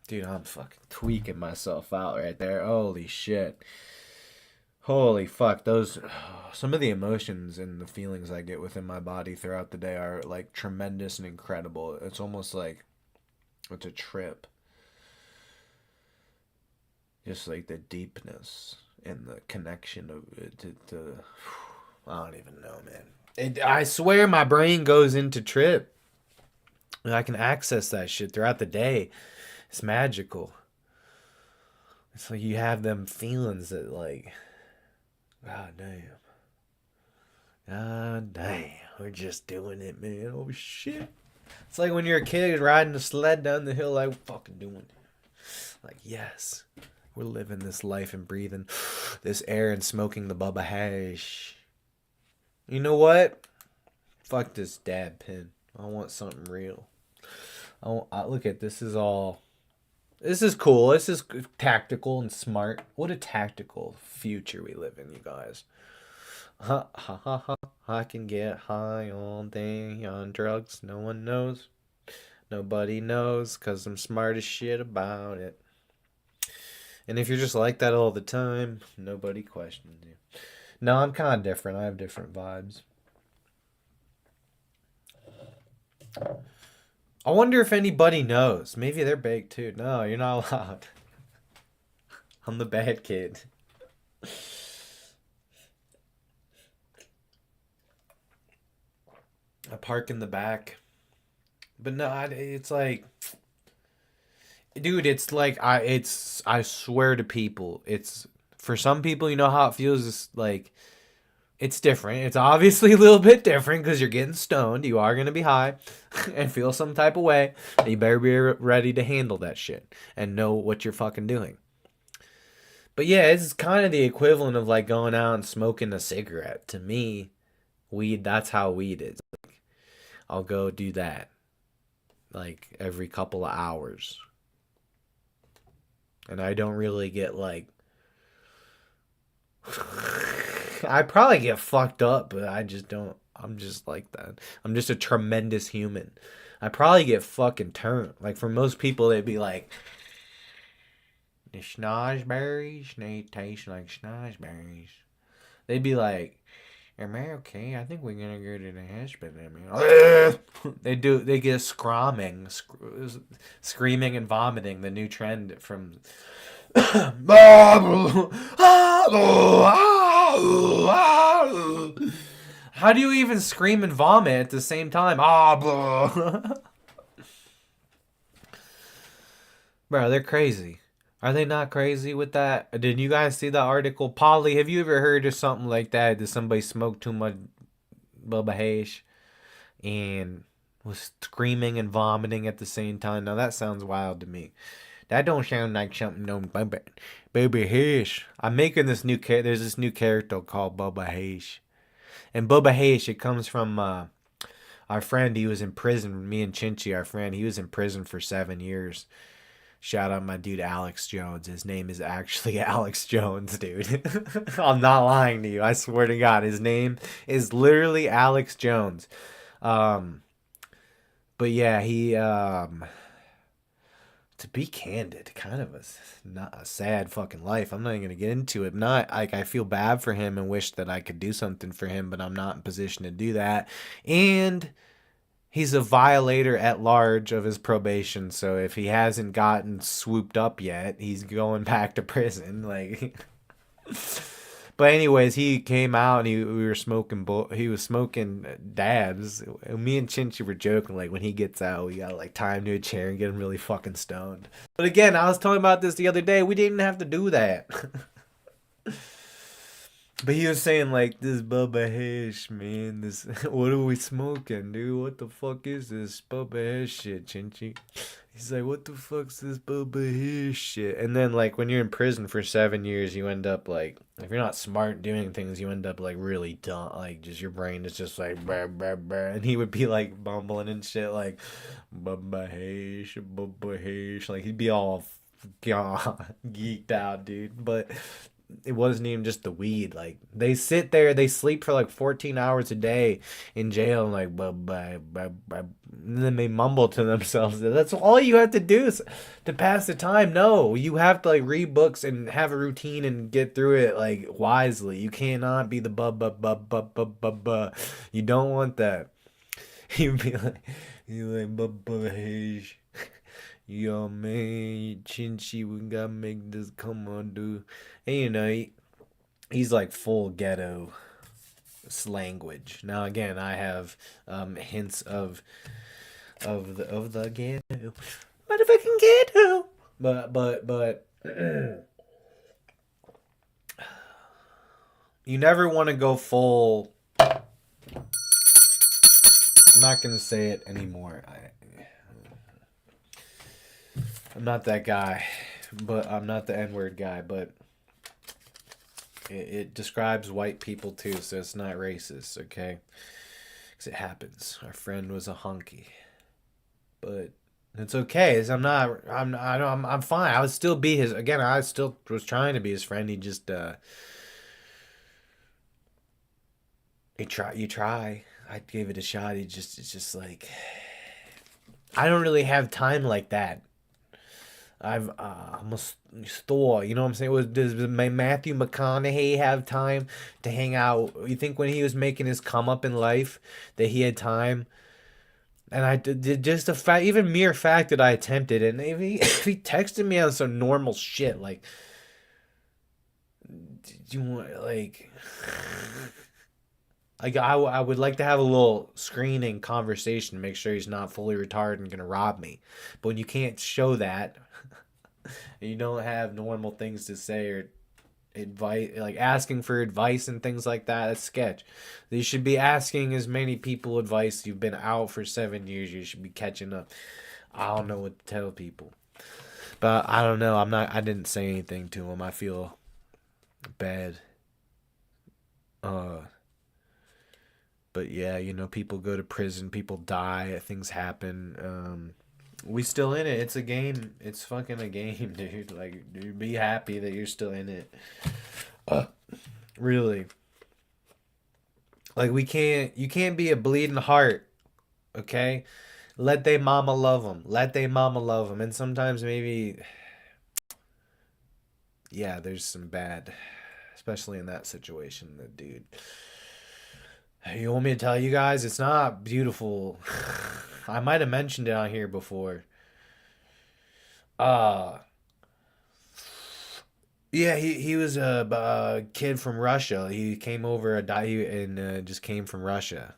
dude, I'm fucking tweaking myself out right there. Holy shit. Holy fuck, those some of the emotions and the feelings I get within my body throughout the day are like tremendous and incredible. It's almost like it's a trip. Just like the deepness and the connection of it to I don't even know, man. I swear my brain goes into trip. And I can access that shit throughout the day. It's magical. It's like you have them feelings that like, god damn. God damn. We're just doing it, man. Oh shit. It's like when you're a kid riding a sled down the hill like fucking doing it. Like, yes. We're living this life and breathing this air and smoking the Bubba Hash. You know what? Fuck this dab pen. I want something real. Look at this is all. This is cool. This is tactical and smart. What a tactical future we live in, you guys. Ha ha ha ha. I can get high all day on drugs. No one knows. Nobody knows because I'm smart as shit about it. And if you're just like that all the time, nobody questions you. No, I'm kind of different. I have different vibes. I wonder if anybody knows. Maybe they're baked too. No, you're not allowed. I'm the bad kid. I park in the back. But no, it's like, dude, it's like I swear to people, it's for some people, you know how it feels. It's like it's different. It's obviously a little bit different because you're getting stoned. You are gonna be high and feel some type of way. You better be ready to handle that shit and know what you're fucking doing. But yeah, it's kind of the equivalent of like going out and smoking a cigarette. To me, weed, that's how weed is. Like, I'll go do that like every couple of hours. And I don't really get like I probably get fucked up, but I just don't. I'm just like that. I'm just a tremendous human. I probably get fucking turned. Like for most people, they'd be like, "The schnozberries, they taste like schnozberries." They'd be like, "Am I okay? I think we're gonna go to the hospital." I mean, they do. They get screaming and vomiting. The new trend from How do you even scream and vomit at the same time? Ah, bro, they're crazy. Are they not crazy with that? Did you guys see the article? Polly, have you ever heard of something like that? Did somebody smoke too much Bubba Hash and was screaming and vomiting at the same time? Now that sounds wild to me. That don't sound like something no Bubba Hash. I'm making this new there's this new character called Bubba Hash. And Bubba Hash, it comes from our friend. He was in prison. Me and Chinchi, our friend, he was in prison for 7 years. Shout out my dude Alex Jones. His name is actually Alex Jones, dude. I'm not lying to you. I swear to God, his name is literally Alex Jones. Um, but yeah, he to be candid, kind of not a sad fucking life. I'm not even gonna get into it. Not like I feel bad for him and wish that I could do something for him, but I'm not in position to do that. And he's a violator at large of his probation, so if he hasn't gotten swooped up yet, he's going back to prison. Like, but anyways, he came out and we were smoking. He was smoking dabs. Me and Chinchi were joking like when he gets out, we gotta like tie him to a chair and get him really fucking stoned. But again, I was talking about this the other day. We didn't have to do that. But he was saying like this Bubba Hash, man. This what are we smoking, dude? What the fuck is this Bubba Hash shit, Chinchi? He's like, what the fuck's this Bubba Hash shit? And then like when you're in prison for 7 years, you end up like if you're not smart doing things, you end up like really dumb. Like just your brain is just like bah, bah, bah. And he would be like bumbling and shit like Bubba Hash, Bubba Hash. Like he'd be all geeked out, dude. But it wasn't even just the weed. Like they sit there, they sleep for like 14 hours a day in jail, and like and then they mumble to themselves. That's all you have to do is to pass the time. No, you have to like read books and have a routine and get through it like wisely. You cannot be the You don't want that. You be like hey. Yo, man, Chinchi, we gotta make this come on, dude. And he's like full ghetto language. Now, again, I have hints of the ghetto, motherfucking ghetto. But you never want to go full. I'm not gonna say it anymore. I'm not that guy, but I'm not the N-word guy, but it describes white people too, so it's not racist, okay? Because it happens. Our friend was a honky, but it's okay. I'm fine. I would still be his. Again, I still was trying to be his friend. He just you try. I gave it a shot. It's just like I don't really have time like that. I'm a store. You know what I'm saying? Does Matthew McConaughey have time to hang out? You think when he was making his come up in life that he had time? And I did just the fact, even mere fact that I attempted, and if he texted me on some normal shit like, "Did you want like I would like to have a little screening conversation, make sure he's not fully retarded and gonna rob me." But when you can't show that, and you don't have normal things to say or advice, like asking for advice and things like that, that's sketch. You should be asking as many people advice. You've been out for 7 years. You should be catching up. I don't know what to tell people, but I don't know. I didn't say anything to him. I feel bad. Uh, but yeah, people go to prison, people die, things happen. We still in it. It's a game. It's fucking a game, dude. Like, dude, be happy that you're still in it. Really. Like you can't be a bleeding heart, okay? Let they mama love them. Let they mama love them. And sometimes maybe, yeah, there's some bad, especially in that situation, the dude. You want me to tell you guys? It's not beautiful. I might have mentioned it on here before. Uh, Yeah, he was a kid from Russia. He came over and just came from Russia.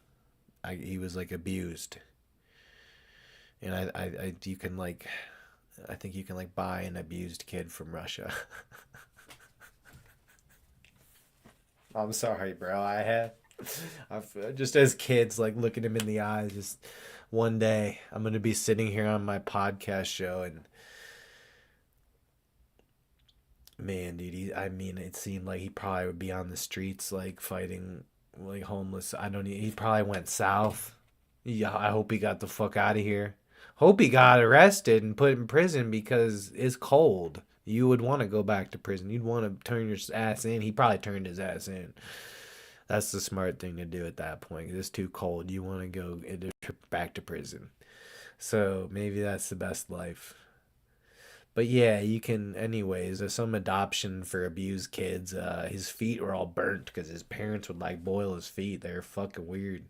He was like abused, and you can like I think you can like buy an abused kid from Russia. I'm sorry, bro. I've just as kids like looking him in the eyes. Just one day I'm gonna be sitting here on my podcast show and man, dude, I mean, it seemed like he probably would be on the streets, like fighting, like homeless. I don't. He probably went south. Yeah, I hope he got the fuck out of here. Hope he got arrested and put in prison because it's cold. You would want to go back to prison. You'd want to turn your ass in. He probably turned his ass in. That's the smart thing to do at that point. It's too cold. You want to go back to prison. So maybe that's the best life. But yeah, you can. Anyways, there's some adoption for abused kids. His feet were all burnt because his parents would like boil his feet. They're fucking weird.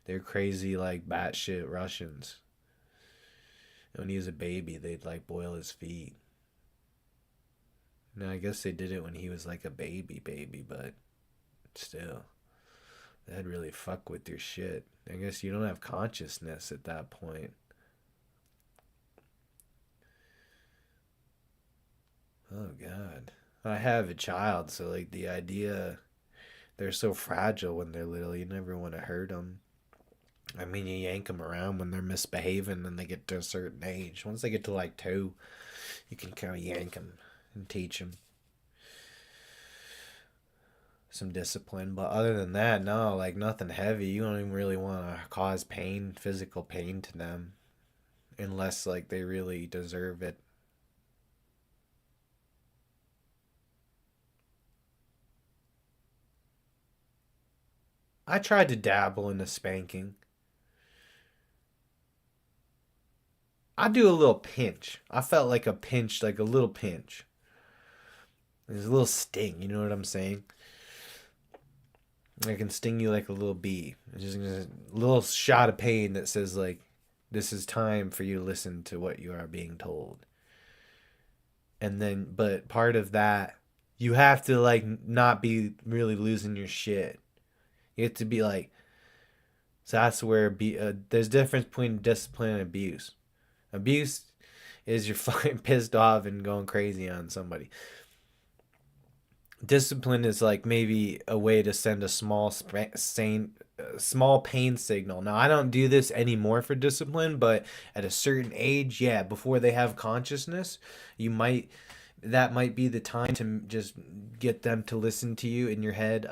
They're crazy, like batshit Russians. When he was a baby, they'd like boil his feet. Now I guess they did it when he was like a baby, but still, that'd really fuck with your shit. I guess you don't have consciousness at that point. Oh God. I have a child, so like the idea they're so fragile when they're little. You never want to hurt them. I mean, you yank them around when they're misbehaving and they get to a certain age. Once they get to like two, you can kind of yank them and teach them some discipline. But other than that, no, like nothing heavy. You don't even really want to cause pain, physical pain to them, unless like they really deserve it. I tried to dabble in the spanking. I do a little pinch. I felt like a pinch, like a little pinch. There's a little sting, you know what I'm saying? I can sting you like a little bee. It's just a little shot of pain that says like, this is time for you to listen to what you are being told. And then, but part of that, you have to like not be really losing your shit. You have to be like, so that's where there's a difference between discipline and abuse. Abuse is you're fucking pissed off and going crazy on somebody. Discipline is like maybe a way to send a small pain signal. Now I don't do this anymore for discipline, but at a certain age, yeah, before they have consciousness, you might that might be the time to just get them to listen to you in your head.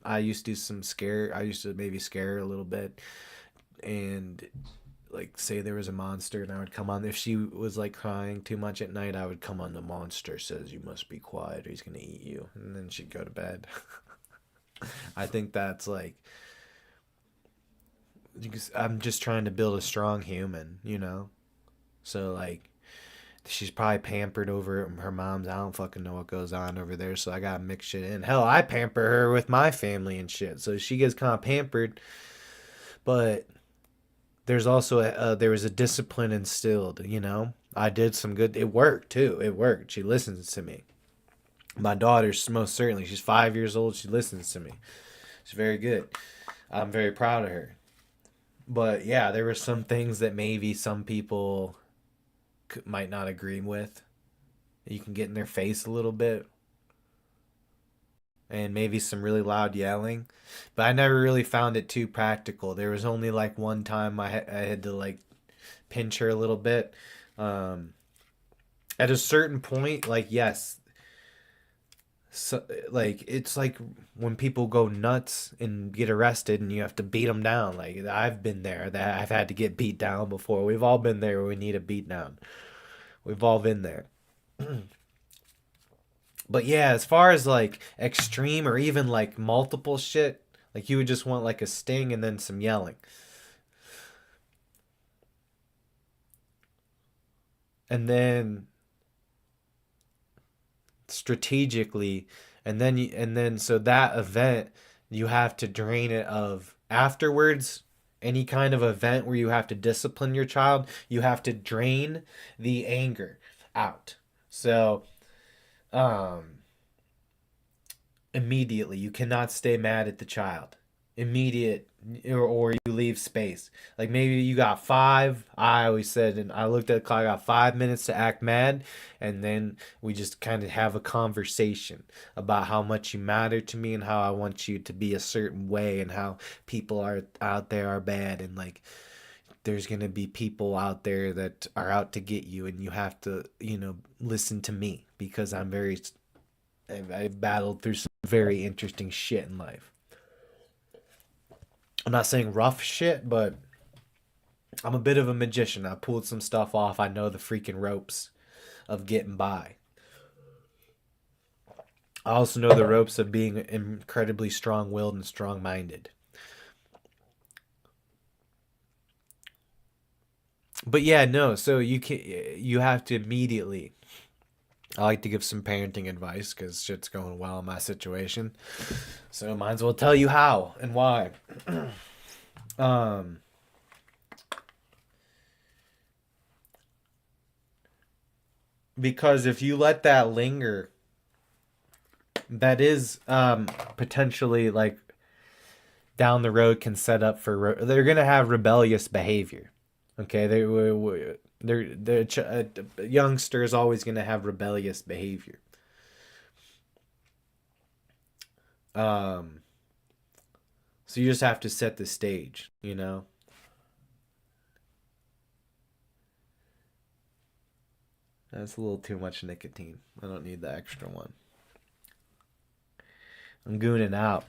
I used to do some scare. I used to maybe scare her a little bit, and like say there was a monster and I would come on if she was like crying too much at night, I would come on the monster says you must be quiet or he's gonna eat you, and then she'd go to bed. I think that's like I'm just trying to build a strong human, you know? So like she's probably pampered over her mom's. I don't fucking know what goes on over there, so I gotta mix shit in. Hell, I pamper her with my family and shit, so she gets kind of pampered. But there's also there was a discipline instilled. You know, I did some good. It worked too. It worked. She listens to me. My daughter's most certainly. She's 5 years old. She listens to me. She's very good. I'm very proud of her. But yeah, there were some things that maybe some people might not agree with. You can get in their face a little bit, and maybe some really loud yelling. But I never really found it too practical. There was only like one time I had to like pinch her a little bit. Um, at a certain point, like yes, so like it's like when people go nuts and get arrested and you have to beat them down. Like I've been there. That I've had to get beat down before. We've all been there where we need a beat down. We've all been there. But yeah, as far as like extreme or even like multiple shit, like you would just want like a sting and then some yelling. And then strategically and then so that event you have to drain it of afterwards. Any kind of event where you have to discipline your child, you have to drain the anger out. So Um, immediately, you cannot stay mad at the child. Immediate, or you leave space. Like maybe you got five. I always said, and I looked at the clock. I got 5 minutes to act mad, and then we just kind of have a conversation about how much you matter to me and how I want you to be a certain way and how people are out there are bad and like there's going to be people out there that are out to get you and you have to, listen to me because I've battled through some very interesting shit in life. I'm not saying rough shit, but I'm a bit of a magician. I pulled some stuff off. I know the freaking ropes of getting by. I also know the ropes of being incredibly strong-willed and strong-minded. But yeah, no. So you have to immediately. I like to give some parenting advice because shit's going well in my situation. So I might as well tell you how and why. um, because if you let that linger, that is potentially like down the road can set up for they're gonna have rebellious behavior. Okay, a youngster is always gonna have rebellious behavior. Um, so you just have to set the stage, you know. That's a little too much nicotine. I don't need the extra one. I'm gooning out.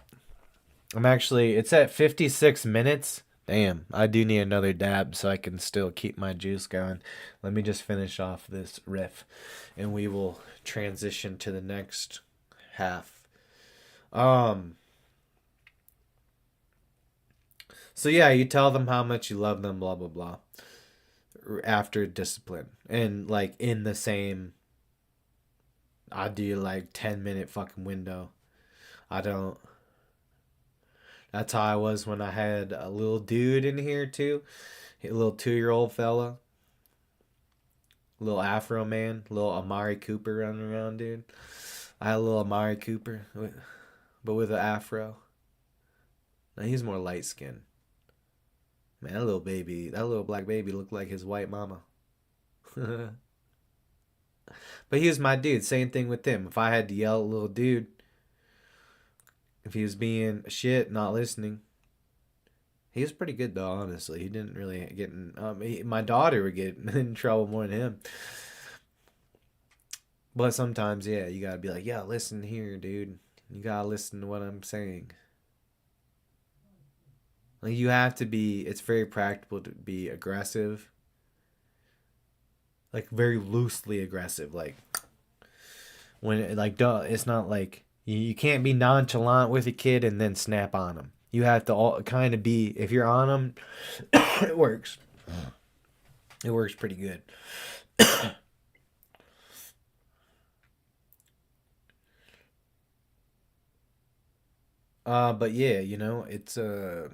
It's at 56 minutes. Damn, I do need another dab so I can still keep my juice going. Let me just finish off this riff and we will transition to the next half. Um, so yeah, you tell them how much you love them, blah, blah, blah, after discipline. And like in the same, I do like 10-minute fucking window. I don't. That's how I was when I had a little dude in here too. A little 2-year-old fella. Little Afro man. Little Amari Cooper running around, dude. I had a little Amari Cooper, but with an afro. Now he's more light skinned. Man, that little black baby looked like his white mama. But he was my dude. Same thing with him. If I had to yell at a little dude, if he was being shit, not listening, he was pretty good though. Honestly, he didn't really get in. My daughter would get in trouble more than him. But sometimes, yeah, you gotta be like, yeah, listen here, dude. You gotta listen to what I'm saying. Like you have to be. It's very practical to be aggressive, like very loosely aggressive. Like when, like, duh, it's not like you can't be nonchalant with a kid and then snap on them. You have to all kind of be. If you're on them, it works. It works pretty good. But yeah, it's uh,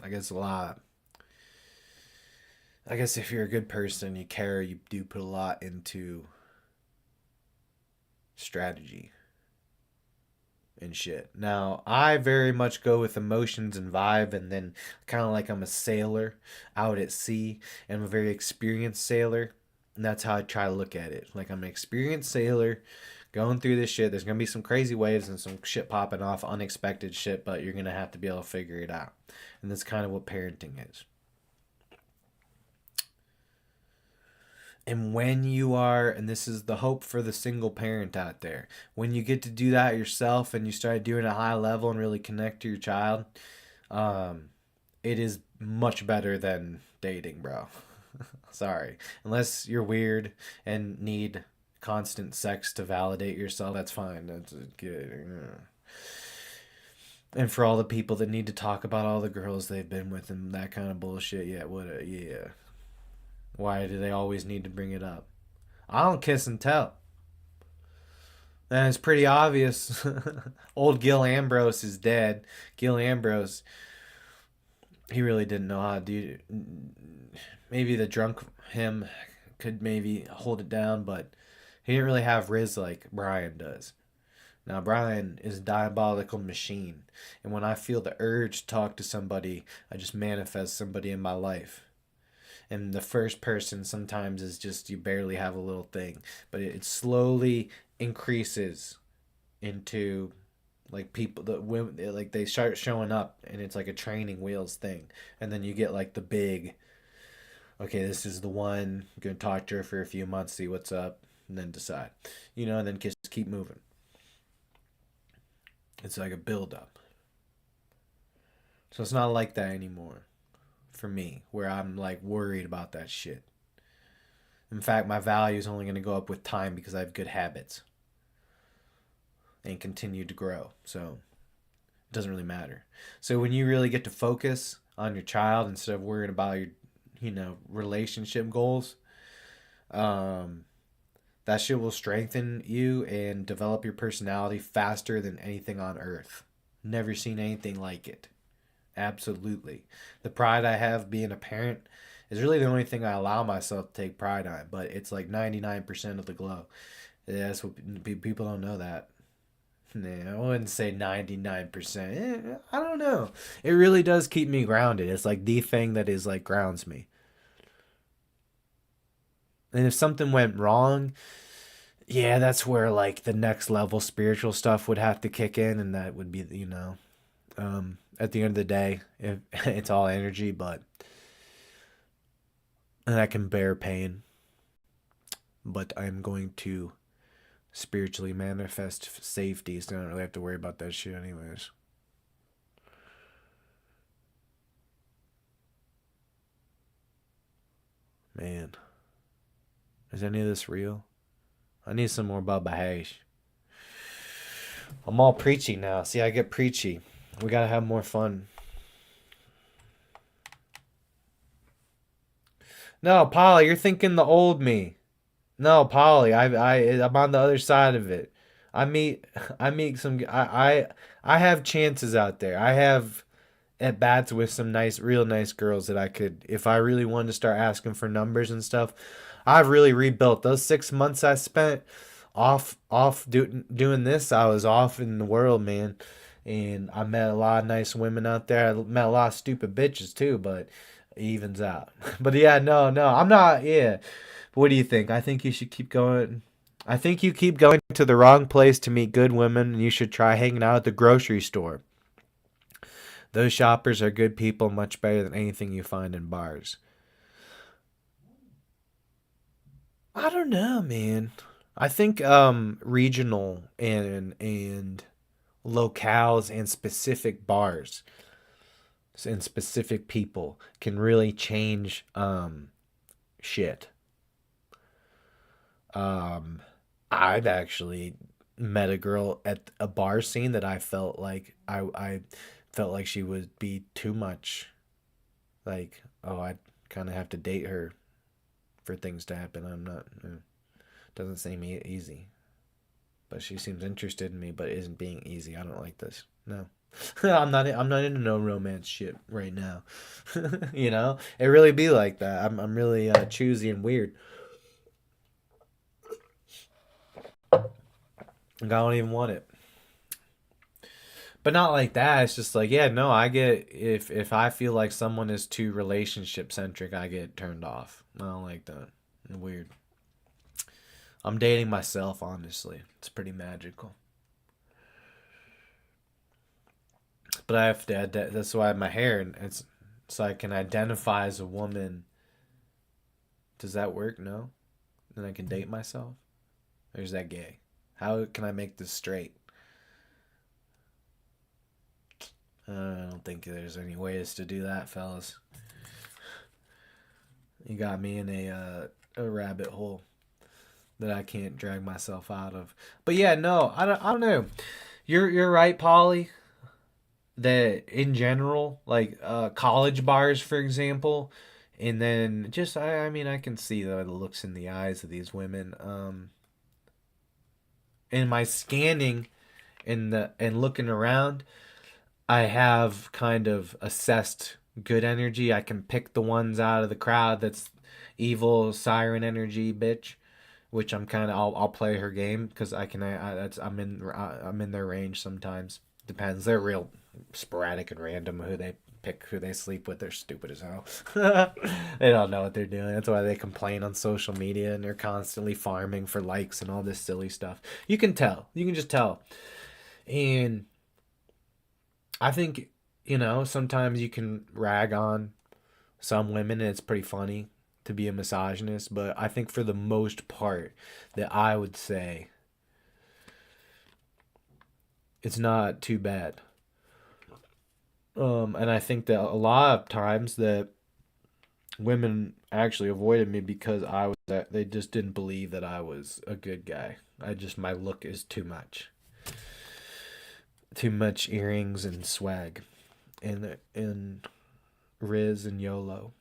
I guess a lot. I guess if you're a good person, you care, you do put a lot into strategy and shit. Now, I very much go with emotions and vibe, and then kind of like I'm a sailor out at sea, and I'm a very experienced sailor. And that's how I try to look at it. Like I'm an experienced sailor going through this shit. There's gonna be some crazy waves and some shit popping off, unexpected shit, but you're gonna have to be able to figure it out. And that's kind of what parenting is. And when you are, and this is the hope for the single parent out there, when you get to do that yourself and you start doing it at a high level and really connect to your child, um, it is much better than dating, bro. Sorry. Unless you're weird and need constant sex to validate yourself, that's fine. That's good. And for all the people that need to talk about all the girls they've been with and that kind of bullshit, yeah, what, yeah. Why do they always need to bring it up? I don't kiss and tell. And it's pretty obvious. Old Gil Ambrose is dead. Gil Ambrose, he really didn't know how to do. Maybe the drunk him could maybe hold it down, but he didn't really have Riz like Bryan does. Now Bryan is a diabolical machine, and when I feel the urge to talk to somebody, I just manifest somebody in my life. And the first person sometimes is just you barely have a little thing, but it slowly increases into like people the women like they start showing up and it's like a training wheels thing, and then you get like the big, okay, this is the one. I'm gonna talk to her for a few months, see what's up, and then decide, and then just keep moving. It's like a build up. So it's not like that anymore for me, where I'm like worried about that shit. In fact, my value is only going to go up with time because I have good habits and continue to grow. So it doesn't really matter. So when you really get to focus on your child instead of worrying about your, relationship goals, um, that shit will strengthen you and develop your personality faster than anything on earth. Never seen anything like it. Absolutely. The pride I have being a parent is really the only thing I allow myself to take pride on, but it's like 99% of the glow. Yeah, that's what people don't know that. Nah, I wouldn't say 99%. I don't know. It really does keep me grounded. It's like the thing that is like grounds me. And if something went wrong, yeah, that's where like the next level spiritual stuff would have to kick in, and that would be, at the end of the day, it's all energy, but and I can bear pain, but I'm going to spiritually manifest safety, so I don't really have to worry about that shit, anyways. Man, is any of this real? I need some more Bubba Hash. I'm all preachy now. See, I get preachy. We gotta have more fun. No, Polly, you're thinking the old me. No, Polly, I'm on the other side of it. I meet I meet some I have chances out there. I have at bats with some nice, real nice girls that I could, if I really wanted to start asking for numbers and stuff. I've really rebuilt those 6 months I spent doing this. I was off in the world, man, and I met a lot of nice women out there. I met a lot of stupid bitches too, but it evens out. But yeah, no, no, I'm not. Yeah, but what do you think? I think you should keep going. I think you keep going to the wrong place to meet good women, and you should try hanging out at the grocery store. Those shoppers are good people, much better than anything you find in bars. I don't know, man. I think regional and locales and specific bars and specific people can really change shit. Um I've actually met a girl at a bar scene that I felt like I felt like she would be too much. Like, oh, I kind of have to date her for things to happen. I'm not. Doesn't seem easy. But she seems interested in me, but isn't being easy. I don't like this. No, I'm not. I'm not into no romance shit right now. It really be like that. I'm really choosy and weird. Like, I don't even want it. But not like that. It's just like, yeah, no, I get if I feel like someone is too relationship centric, I get turned off. I don't like that. Weird. I'm dating myself, honestly. It's pretty magical. But I have to. That's why I have my hair, and it's so I can identify as a woman. Does that work? No. Then I can date myself. Or is that gay? How can I make this straight? I don't think there's any ways to do that, fellas. You got me in a rabbit hole that I can't drag myself out of. But yeah, no, I don't know. You're right, Polly. That in general, like college bars, for example, and then just I mean I can see the looks in the eyes of these women. In my scanning and looking around, I have kind of assessed good energy. I can pick the ones out of the crowd that's evil siren energy bitch, which I'm kind of I'll play her game because I can that's I'm in their range sometimes. Depends. They're real sporadic and random who they pick, who they sleep with. They're stupid as hell. They don't know what they're doing. That's why they complain on social media and they're constantly farming for likes and all this silly stuff. You can tell. You can just tell. And I think, sometimes you can rag on some women and it's pretty funny to be a misogynist, but I think for the most part that I would say it's not too bad. And I think that a lot of times that women actually avoided me because I was that they just didn't believe that I was a good guy. My look is too much. Too much earrings and swag and Riz and YOLO.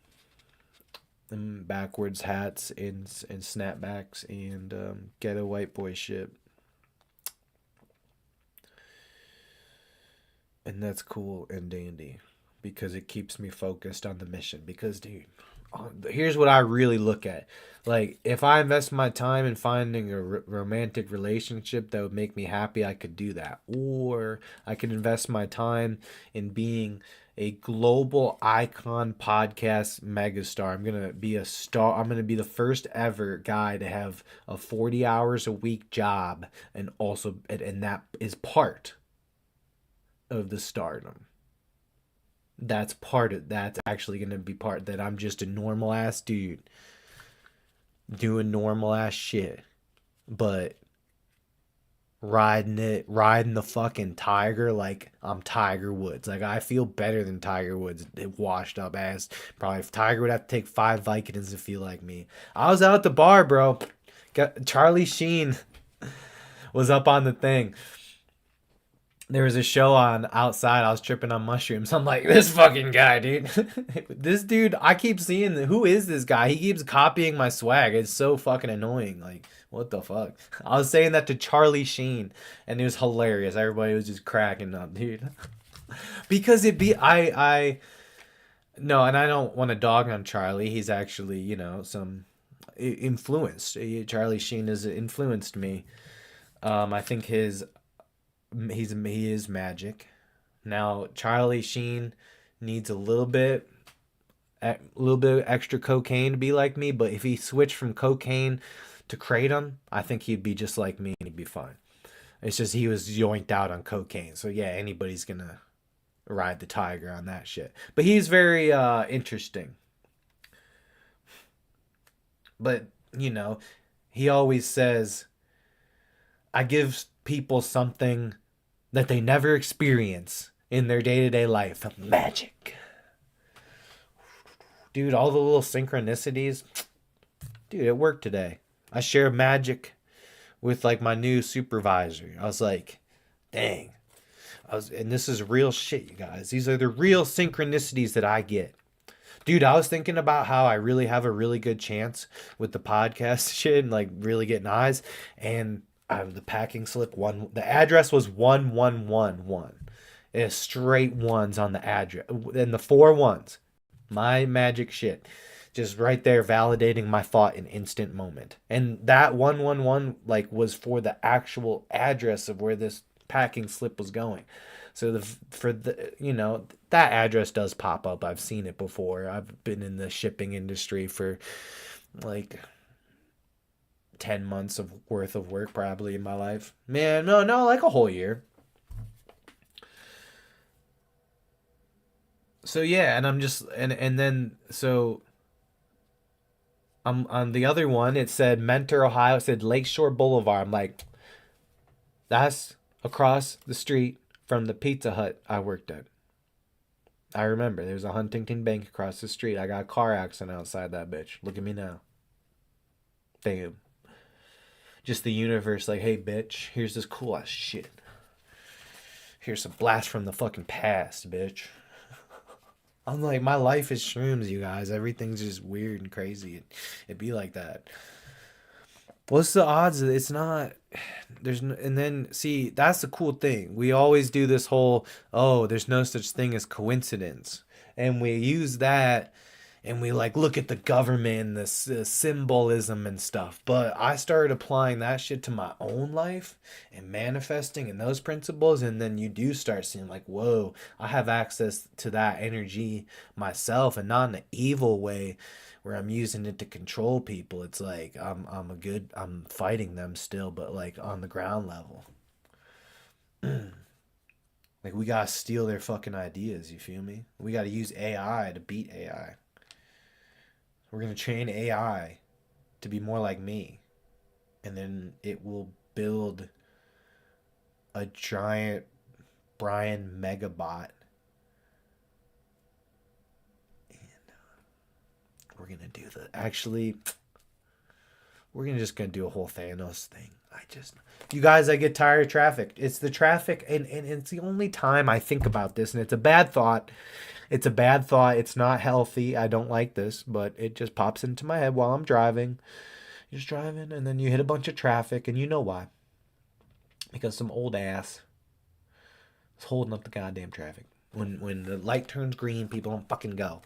And backwards hats and snapbacks and ghetto white boy shit. And that's cool and dandy because it keeps me focused on the mission. Because, dude, here's what I really look at. Like, if I invest my time in finding a romantic relationship that would make me happy, I could do that. Or I could invest my time in being a global icon podcast megastar. I'm going to be a star. I'm going to be the first ever guy to have a 40 hours a week job and also, and that is part of the stardom. That's actually going to be part that I'm just a normal ass dude doing normal ass shit, but riding the fucking tiger like I'm Tiger Woods. Like I feel better than Tiger Woods, washed up ass. Probably if Tiger would have to take 5 Vicodins to feel like me. I was out at the bar, bro. Got Charlie Sheen was up on the thing. There was a show on outside. I was tripping on mushrooms. I'm like, this fucking guy, dude. This dude, I keep seeing, who is this guy? He keeps copying my swag. It's so fucking annoying. Like, what the fuck? I was saying that to Charlie Sheen, and it was hilarious. Everybody was just cracking up, dude. Because no, and I don't want to dog on Charlie. He's actually, some influenced. Charlie Sheen has influenced me. I think he is magic. Now Charlie Sheen needs a little bit of extra cocaine to be like me, but if he switched from cocaine to kratom, I think he'd be just like me and he'd be fine. It's just he was yoinked out on cocaine, so yeah, anybody's gonna ride the tiger on that shit. But he's very interesting. But he always says, "I give people something that they never experience in their day-to-day life. Magic." Dude, all the little synchronicities. Dude, it worked today. I share magic with like my new supervisor. I was like, dang. And this is real shit, you guys. These are the real synchronicities that I get. Dude, I was thinking about how I really have a really good chance with the podcast shit and like really getting eyes. And the packing slip the address was 1111. It's straight ones on the address and the 4 1s. My magic shit, just right there validating my thought in instant moment. And that 111 like was for the actual address of where this packing slip was going. So that address does pop up. I've seen it before. I've been in the shipping industry for like 10 months of worth of work probably in my life. Man, no, like a whole year. So yeah, and I'm just and then so I'm on the other one. It said Mentor, Ohio. It said Lakeshore Boulevard. I'm like, that's across the street from the Pizza Hut I worked at. I remember there's a Huntington Bank across the street. I got a car accident outside that bitch. Look at me now. Damn. Just the universe like, hey bitch, here's this cool ass shit. Here's some blast from the fucking past, bitch. I'm like, my life is shrooms, you guys. Everything's just weird and crazy. It be like that. What's the odds that it's not? And then see, that's the cool thing. We always do this whole, oh, there's no such thing as coincidence, and we use that, and we like look at the government and this symbolism and stuff. But I started applying that shit to my own life and manifesting in those principles, and then you do start seeing like, whoa, I have access to that energy myself, and not in an evil way where I'm using it to control people. It's like I'm fighting them still, but like on the ground level. Like we gotta steal their fucking ideas, you feel me? We gotta use AI to beat AI. We're gonna train AI to be more like me. And then it will build a giant Bryan megabot. And we're gonna do the actually we're gonna do a whole Thanos thing. You guys, I get tired of traffic. It's the traffic, and it's the only time I think about this, and it's a bad thought. It's a bad thought. It's not healthy. I don't like this, but it just pops into my head while I'm driving. You're just driving, and then you hit a bunch of traffic, and you know why? Because some old ass is holding up the goddamn traffic. When the light turns green, people don't fucking go.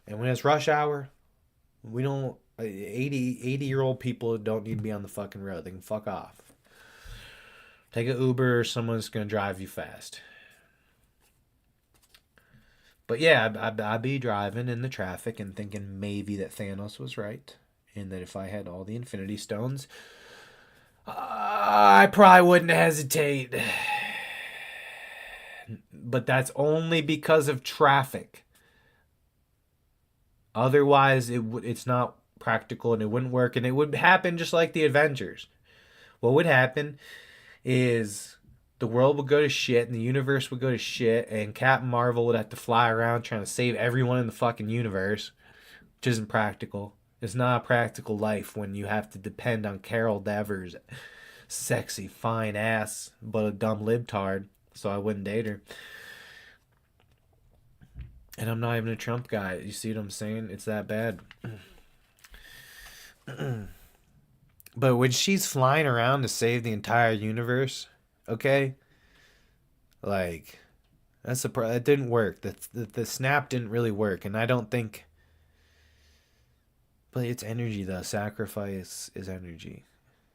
And when it's rush hour, we don't 80-year-old people don't need to be on the fucking road. They can fuck off. Take an Uber or someone's gonna drive you fast. But yeah, I'd be driving in the traffic and thinking maybe that Thanos was right, and that if I had all the Infinity Stones, I probably wouldn't hesitate. But that's only because of traffic. Otherwise, it's not practical and it wouldn't work, and it would happen just like the Avengers. What would happen is the world would go to shit and the universe would go to shit, and Captain Marvel would have to fly around trying to save everyone in the fucking universe, which isn't practical. It's not a practical life when you have to depend on Carol Danvers' sexy, fine ass, but a dumb libtard, so I wouldn't date her. And I'm not even a Trump guy. You see what I'm saying? It's that bad. But when she's flying around to save the entire universe, okay, like that didn't work. The snap didn't really work, and I don't think. But it's energy, though. Sacrifice is energy,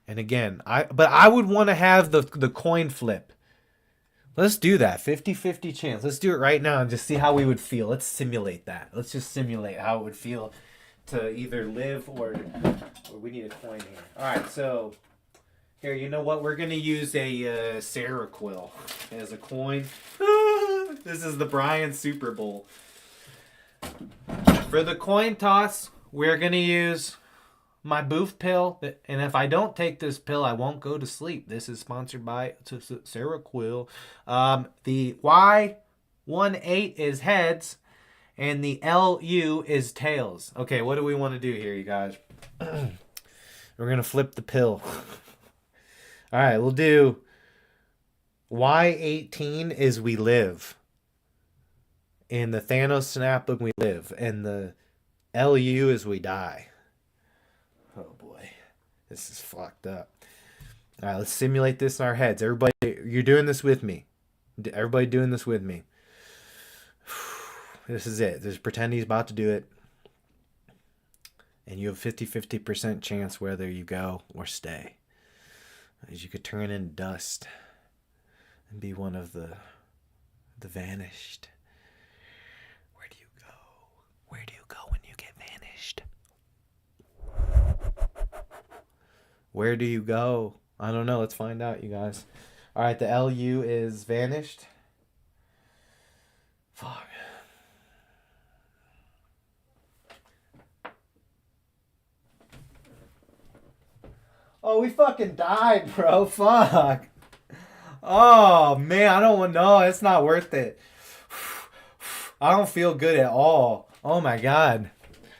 and again, I would want to have the coin flip. Let's do that. 50-50 chance. Let's do it right now and just see how we would feel. Let's simulate that. Let's just simulate how it would feel to either live or we need a coin here. All right, so here, you know what? We're going to use a Sarah Quill as a coin. This is the Bryan Super Bowl. For the coin toss, we're going to use my booth pill, and if I don't take this pill, I won't go to sleep. This is sponsored by Sarah Quill. The Y18 is heads, and the LU is tails. Okay, what do we want to do here, you guys? We're gonna flip the pill. All right, we'll do Y18 is we live. In the Thanos snapbook, we live, and the LU is we die. Oh boy, this is fucked up. All right, let's simulate this in our heads. Everybody, you're doing this with me. Everybody doing this with me. This is it. Just pretend he's about to do it. And you have 50-50% chance whether you go or stay. As you could turn into dust and be one of the vanished. Where do you go? Where do you go when you get vanished? Where do you go? I don't know. Let's find out, you guys. All right, the LU is vanished. Fuck. Oh, we fucking died, bro. Fuck. Oh, man. I don't want to know. It's not worth it. I don't feel good at all. Oh, my God.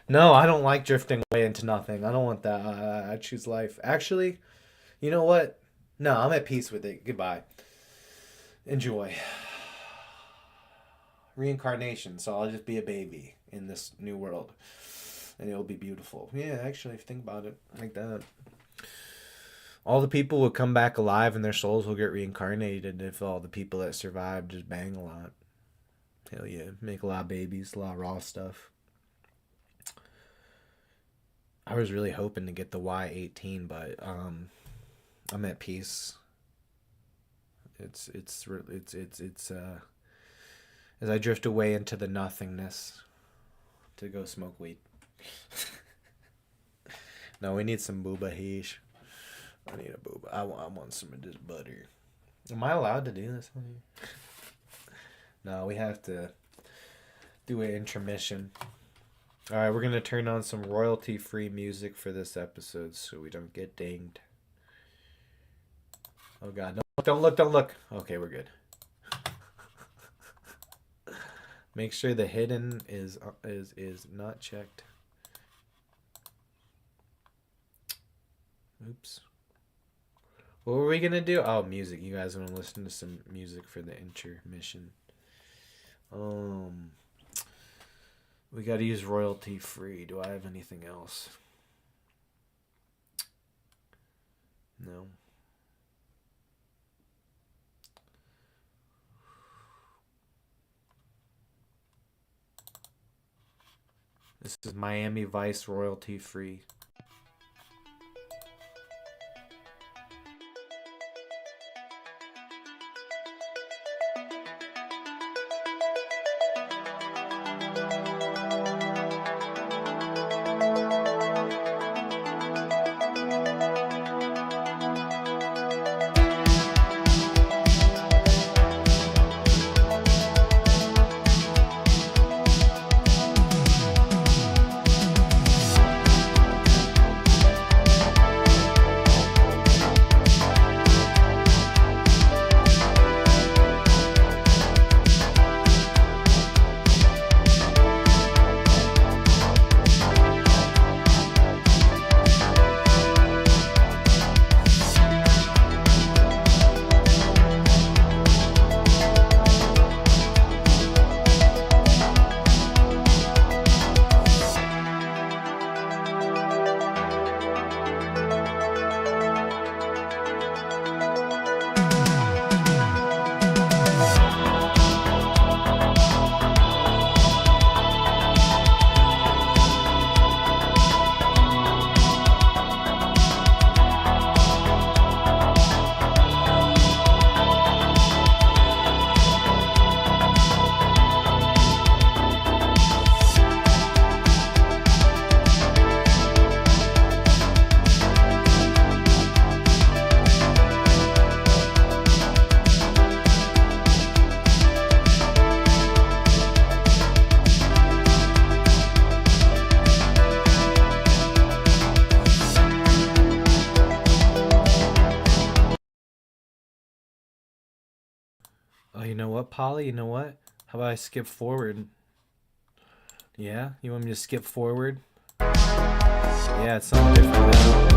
No, I don't like drifting away into nothing. I don't want that. I choose life. Actually, you know what? No, I'm at peace with it. Goodbye. Enjoy. Reincarnation. So I'll just be a baby in this new world. And it'll be beautiful. Yeah, actually, if you think about it like that. All the people will come back alive and their souls will get reincarnated if all the people that survive just bang a lot. Hell yeah. Make a lot of babies, a lot of raw stuff. I was really hoping to get the Y18, but I'm at peace. It's as I drift away into the nothingness to go smoke weed. No, we need some booba heesh. I need a booba. I want some of this butter. Am I allowed to do this on here? No, we have to do an intermission. Alright, we're going to turn on some royalty-free music for this episode so we don't get dinged. Oh god, don't look. Okay, we're good. Make sure the hidden is not checked. Oops. What were we gonna do? Oh, music. You guys want to listen to some music for the intermission? We gotta use royalty free. Do I have anything else? No. This is Miami Vice royalty free. Oh, you know what, Polly? You know what? How about I skip forward? Yeah? You want me to skip forward? Yeah, it's something different now.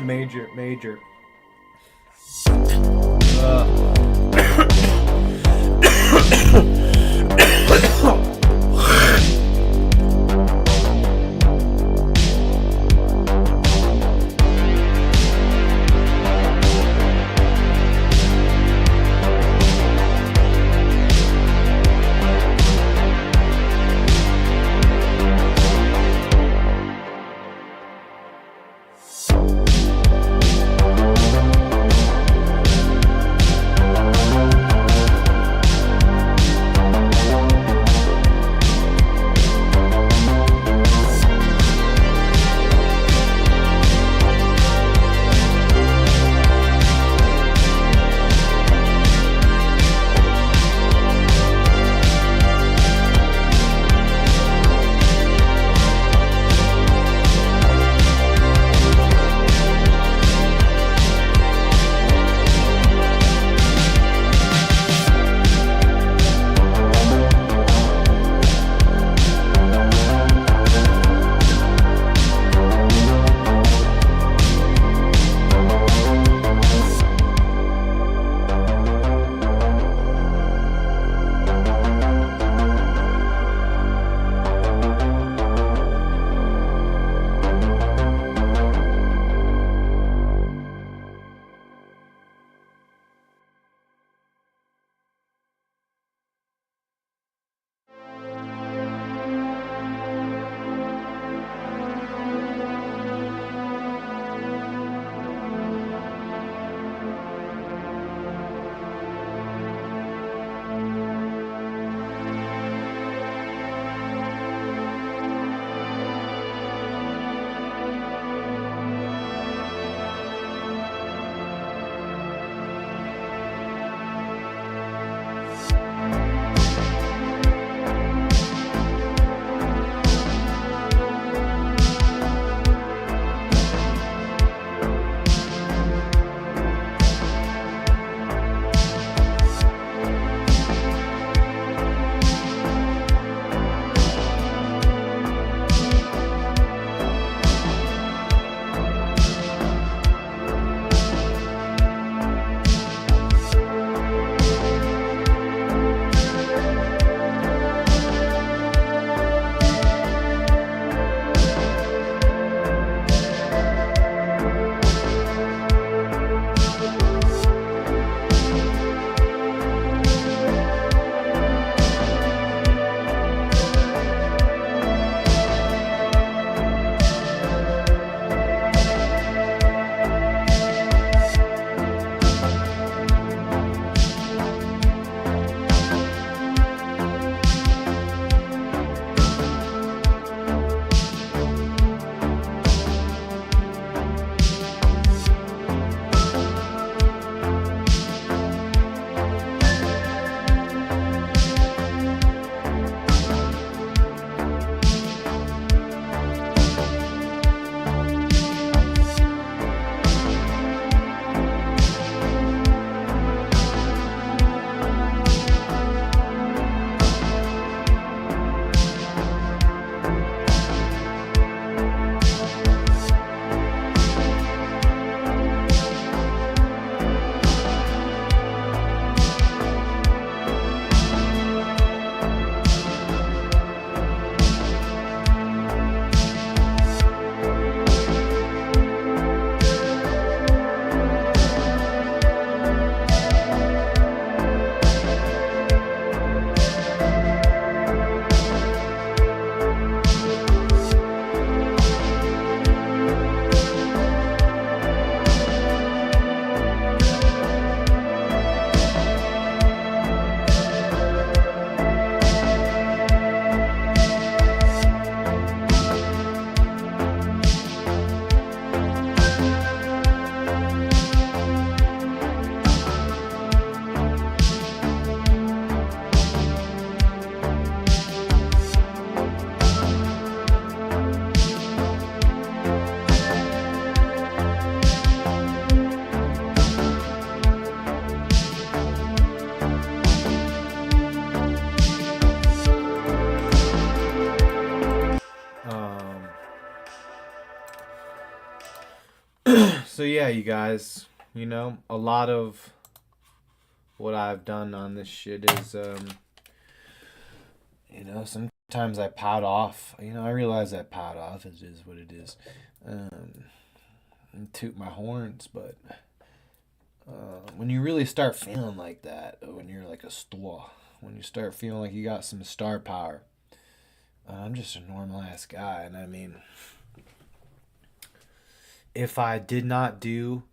major. So yeah, you guys, a lot of what I've done on this shit is, sometimes I pout off. I realize I pout off. It is what it is. Um, and toot my horns, but when you really start feeling like that, when you're like a star, when you start feeling like you got some star power, I'm just a normal ass guy, and I mean, if I did not do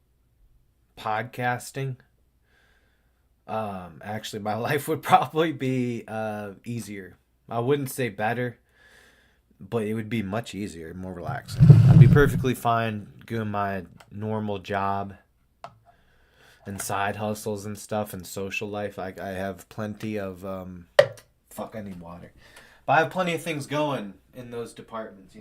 podcasting, actually, my life would probably be easier. I wouldn't say better, but it would be much easier, more relaxing. I'd be perfectly fine doing my normal job and side hustles and stuff and social life. I have plenty of fuck. I need water, but I have plenty of things going in those departments.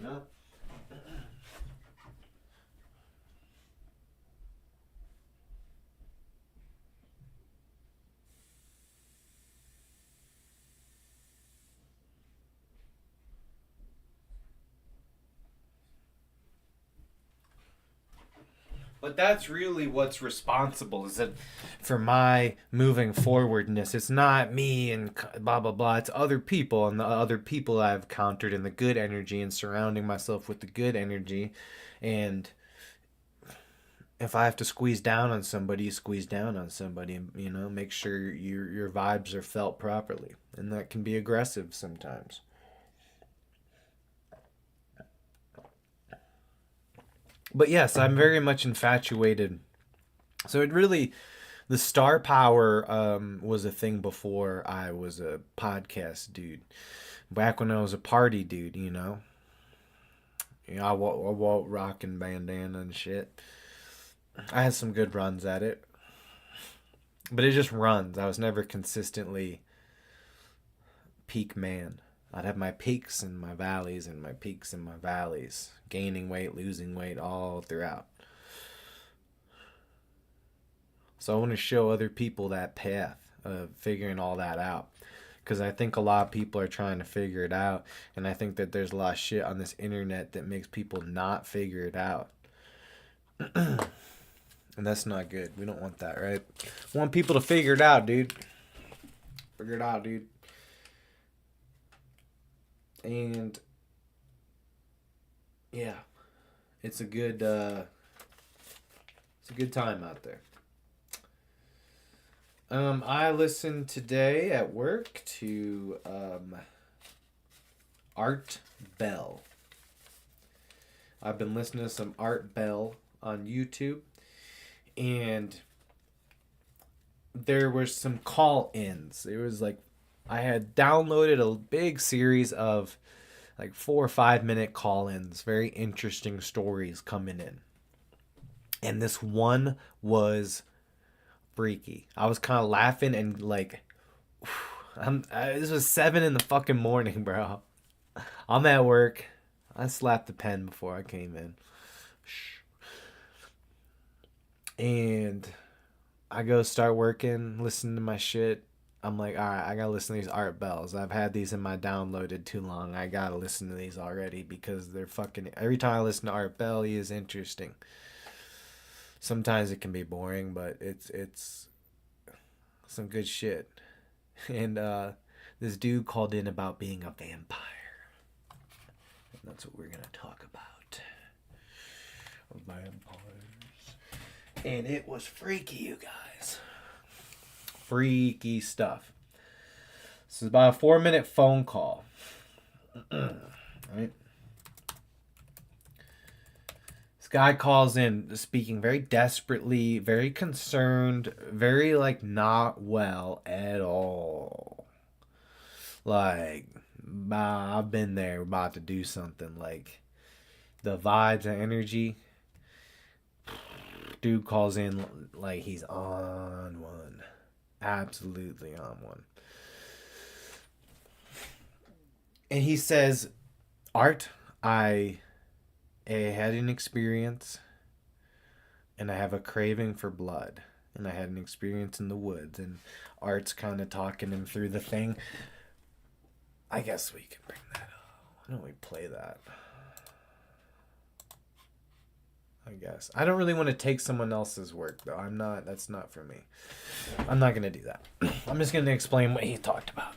But that's really what's responsible is that for my moving forwardness, it's not me and blah blah blah. It's other people and the other people I've countered and the good energy and surrounding myself with the good energy. And if I have to squeeze down on somebody, you squeeze down on somebody, and make sure your vibes are felt properly, and that can be aggressive sometimes. But yes, I'm very much infatuated. So it really the star power was a thing before I was a podcast dude. Back when I was a party dude, I walk rocking bandana and shit. I had some good runs at it, but it just runs. I was never consistently peak man. I'd have my peaks and my valleys and my peaks and my valleys, gaining weight, losing weight all throughout. So I want to show other people that path of figuring all that out. Because I think a lot of people are trying to figure it out. And I think that there's a lot of shit on this internet that makes people not figure it out. And that's not good. We don't want that, right? We want people to figure it out, dude. Figure it out, dude. And yeah, it's a good time out there. I listened today at work to Art Bell. I've been listening to some Art Bell on YouTube, and there were some call-ins. It was like I had downloaded a big series of like 4 or 5 minute call-ins, very interesting stories coming in. And this one was freaky. I was kind of laughing and like, this was 7 in the fucking morning, bro. I'm at work. I slapped the pen before I came in. And I go start working, listen to my shit. I'm like, all right, I gotta listen to these Art Bells. I've had these in my downloaded too long. I gotta listen to these already because they're fucking. Every time I listen to Art Bell, he is interesting. Sometimes it can be boring, but it's some good shit. And this dude called in about being a vampire. And that's what we're gonna talk about. Vampires. And it was freaky, you guys. Freaky stuff. This is about a 4 minute phone call. Right? This guy calls in speaking very desperately, very concerned, very like not well at all. Like, I've been there, about to do something. Like, the vibes and energy. Dude calls in like he's on one. Absolutely on one. And he says, Art, I had an experience and I have a craving for blood. And I had an experience in the woods. And Art's kind of talking him through the thing. I guess we can bring that up. Why don't we play that? I guess. I don't really want to take someone else's work though. I'm not. That's not for me. I'm not gonna do that. I'm just gonna explain what he talked about.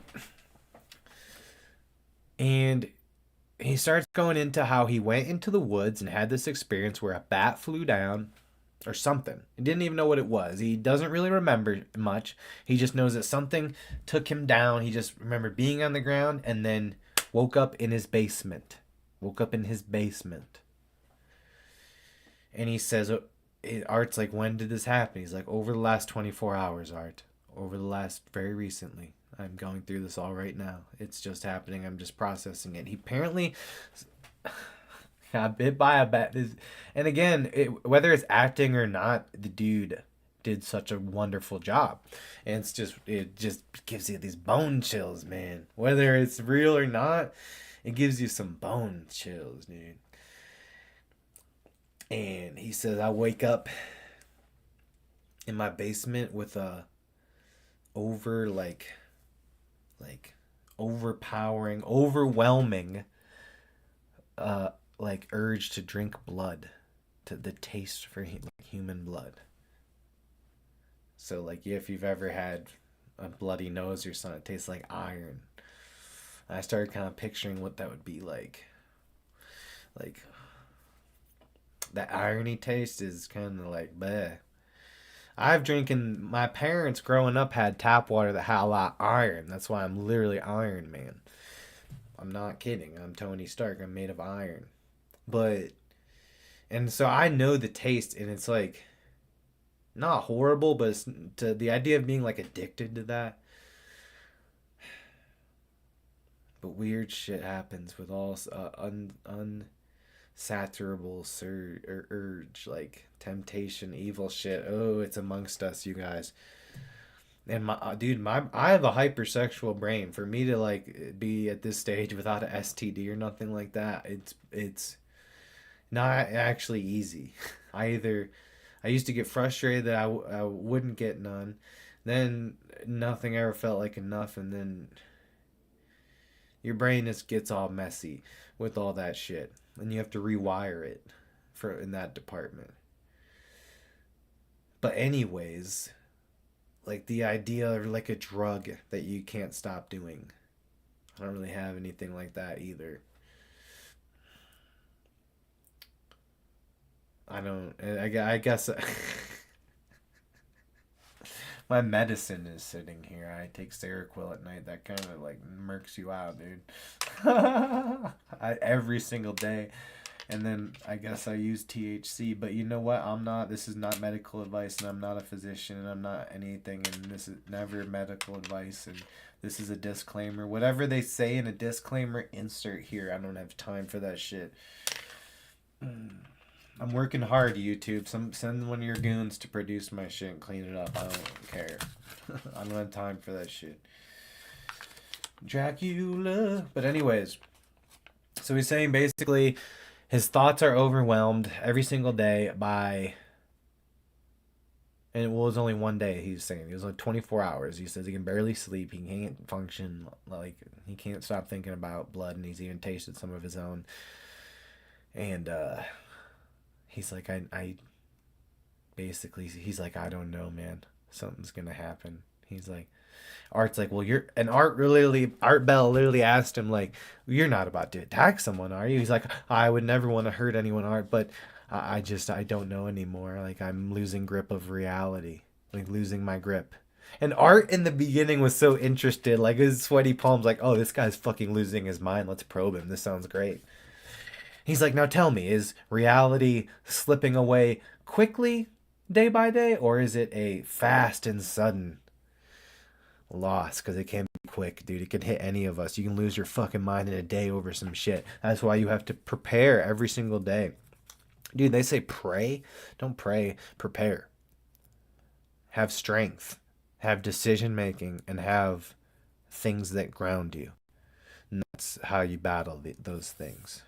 And he starts going into how he went into the woods and had this experience where a bat flew down or something. He didn't even know what it was. He doesn't really remember much. He just knows that something took him down. He just remembered being on the ground and then woke up in his basement. Woke up in his basement. And he says, Art's like, when did this happen? He's like, over the last 24 hours, Art. Over the last, very recently. I'm going through this all right now. It's just happening. I'm just processing it. He apparently got bit by a bat. And again, whether it's acting or not, the dude did such a wonderful job. And it just gives you these bone chills, man. Whether it's real or not, it gives you some bone chills, dude. And he says, I wake up in my basement with a overpowering, overwhelming urge to drink blood, to the taste for human blood. So like if you've ever had a bloody nose or something, it tastes like iron. I started kind of picturing what that would be like. Like that irony taste is kind of like bleh. I've drinking. My parents growing up had tap water that had a lot of iron. That's why I'm literally Iron Man. I'm not kidding. I'm Tony Stark. I'm made of iron. But and so I know the taste, and it's like not horrible, but it's, to the idea of being like addicted to that. But weird shit happens with all unsaturable urge, like temptation, evil shit. Oh, it's amongst us, you guys. And I have a hypersexual brain. For me to like be at this stage without a STD or nothing like that, it's not actually easy. I used to get frustrated that I wouldn't get none, then nothing ever felt like enough, and then your brain just gets all messy with all that shit, and you have to rewire it for in that department. But anyways, like the idea of like a drug that you can't stop doing. I don't really have anything like that either. I don't. I guess my medicine is sitting here. I take Seroquel at night. That kind of like murks you out, dude. Every single day. And then I guess I use THC. But you know what? I'm not. This is not medical advice, and I'm not a physician, and I'm not anything. And this is never medical advice. And this is a disclaimer. Whatever they say in a disclaimer, insert here. I don't have time for that shit. I'm working hard, YouTube. Send one of your goons to produce my shit and clean it up. I don't care. I don't have time for that shit. Dracula. But anyways, so he's saying basically his thoughts are overwhelmed every single day by, and it was only one day he was saying. It was like 24 hours. He says he can barely sleep. He can't function. Like, he can't stop thinking about blood, and he's even tasted some of his own. And, he's like, I basically, he's like, I don't know, man. Something's gonna happen. He's like, Art's like, well, Art Bell literally asked him, like, you're not about to attack someone, are you? He's like, I would never want to hurt anyone, Art, but I don't know anymore. Like, I'm losing grip of reality, like losing my grip. And Art in the beginning was so interested, like his sweaty palms, like, oh, this guy's fucking losing his mind. Let's probe him. This sounds great. He's like, now tell me, is reality slipping away quickly, day by day, or is it a fast and sudden loss? Because it can be quick, dude. It can hit any of us. You can lose your fucking mind in a day over some shit. That's why you have to prepare every single day. Dude, they say pray. Don't pray, prepare. Have strength, have decision making, and have things that ground you. And that's how you battle those things.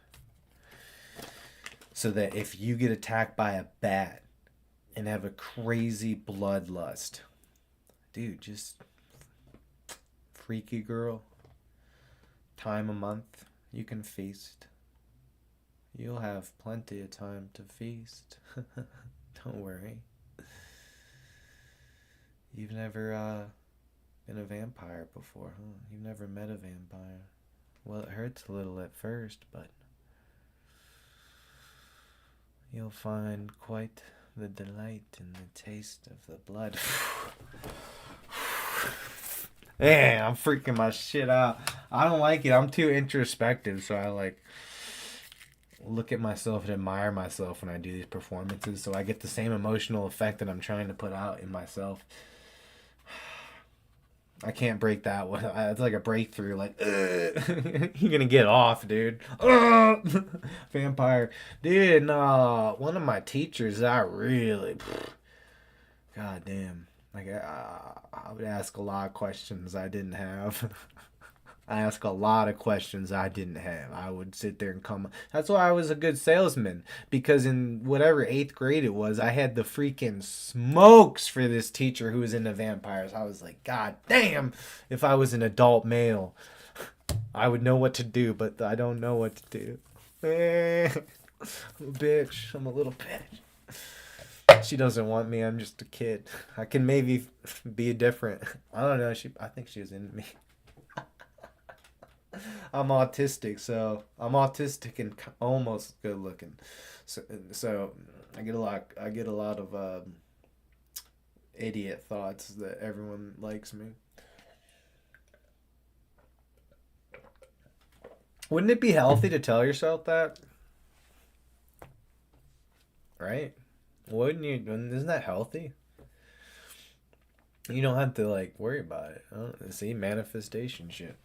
So that if you get attacked by a bat and have a crazy bloodlust, dude, just freaky girl, time a month, you can feast. You'll have plenty of time to feast. Don't worry. You've never been a vampire before, huh? You've never met a vampire. Well, it hurts a little at first, but you'll find quite the delight in the taste of the blood. Man, I'm freaking my shit out. I don't like it. I'm too introspective, so I like look at myself and admire myself when I do these performances, so I get the same emotional effect that I'm trying to put out in myself. I can't break that one. It's like a breakthrough. Like, you're gonna get off, dude. Vampire, dude. No, one of my teachers, I really, god damn. Like, I would ask a lot of questions I didn't have. I ask a lot of questions I didn't have. I would sit there and come. That's why I was a good salesman, because in whatever eighth grade it was, I had the freaking smokes for this teacher who was into vampires. I was like, God damn! If I was an adult male, I would know what to do, but I don't know what to do. I'm a bitch. I'm a little bitch. She doesn't want me. I'm just a kid. I can maybe be different. I don't know. I think she was into me. I'm autistic, so I'm autistic and almost good looking. So I get a lot of idiot thoughts that everyone likes me. Wouldn't it be healthy to tell yourself that? Right? Wouldn't you? Isn't that healthy? You don't have to like worry about it. See, manifestation shit.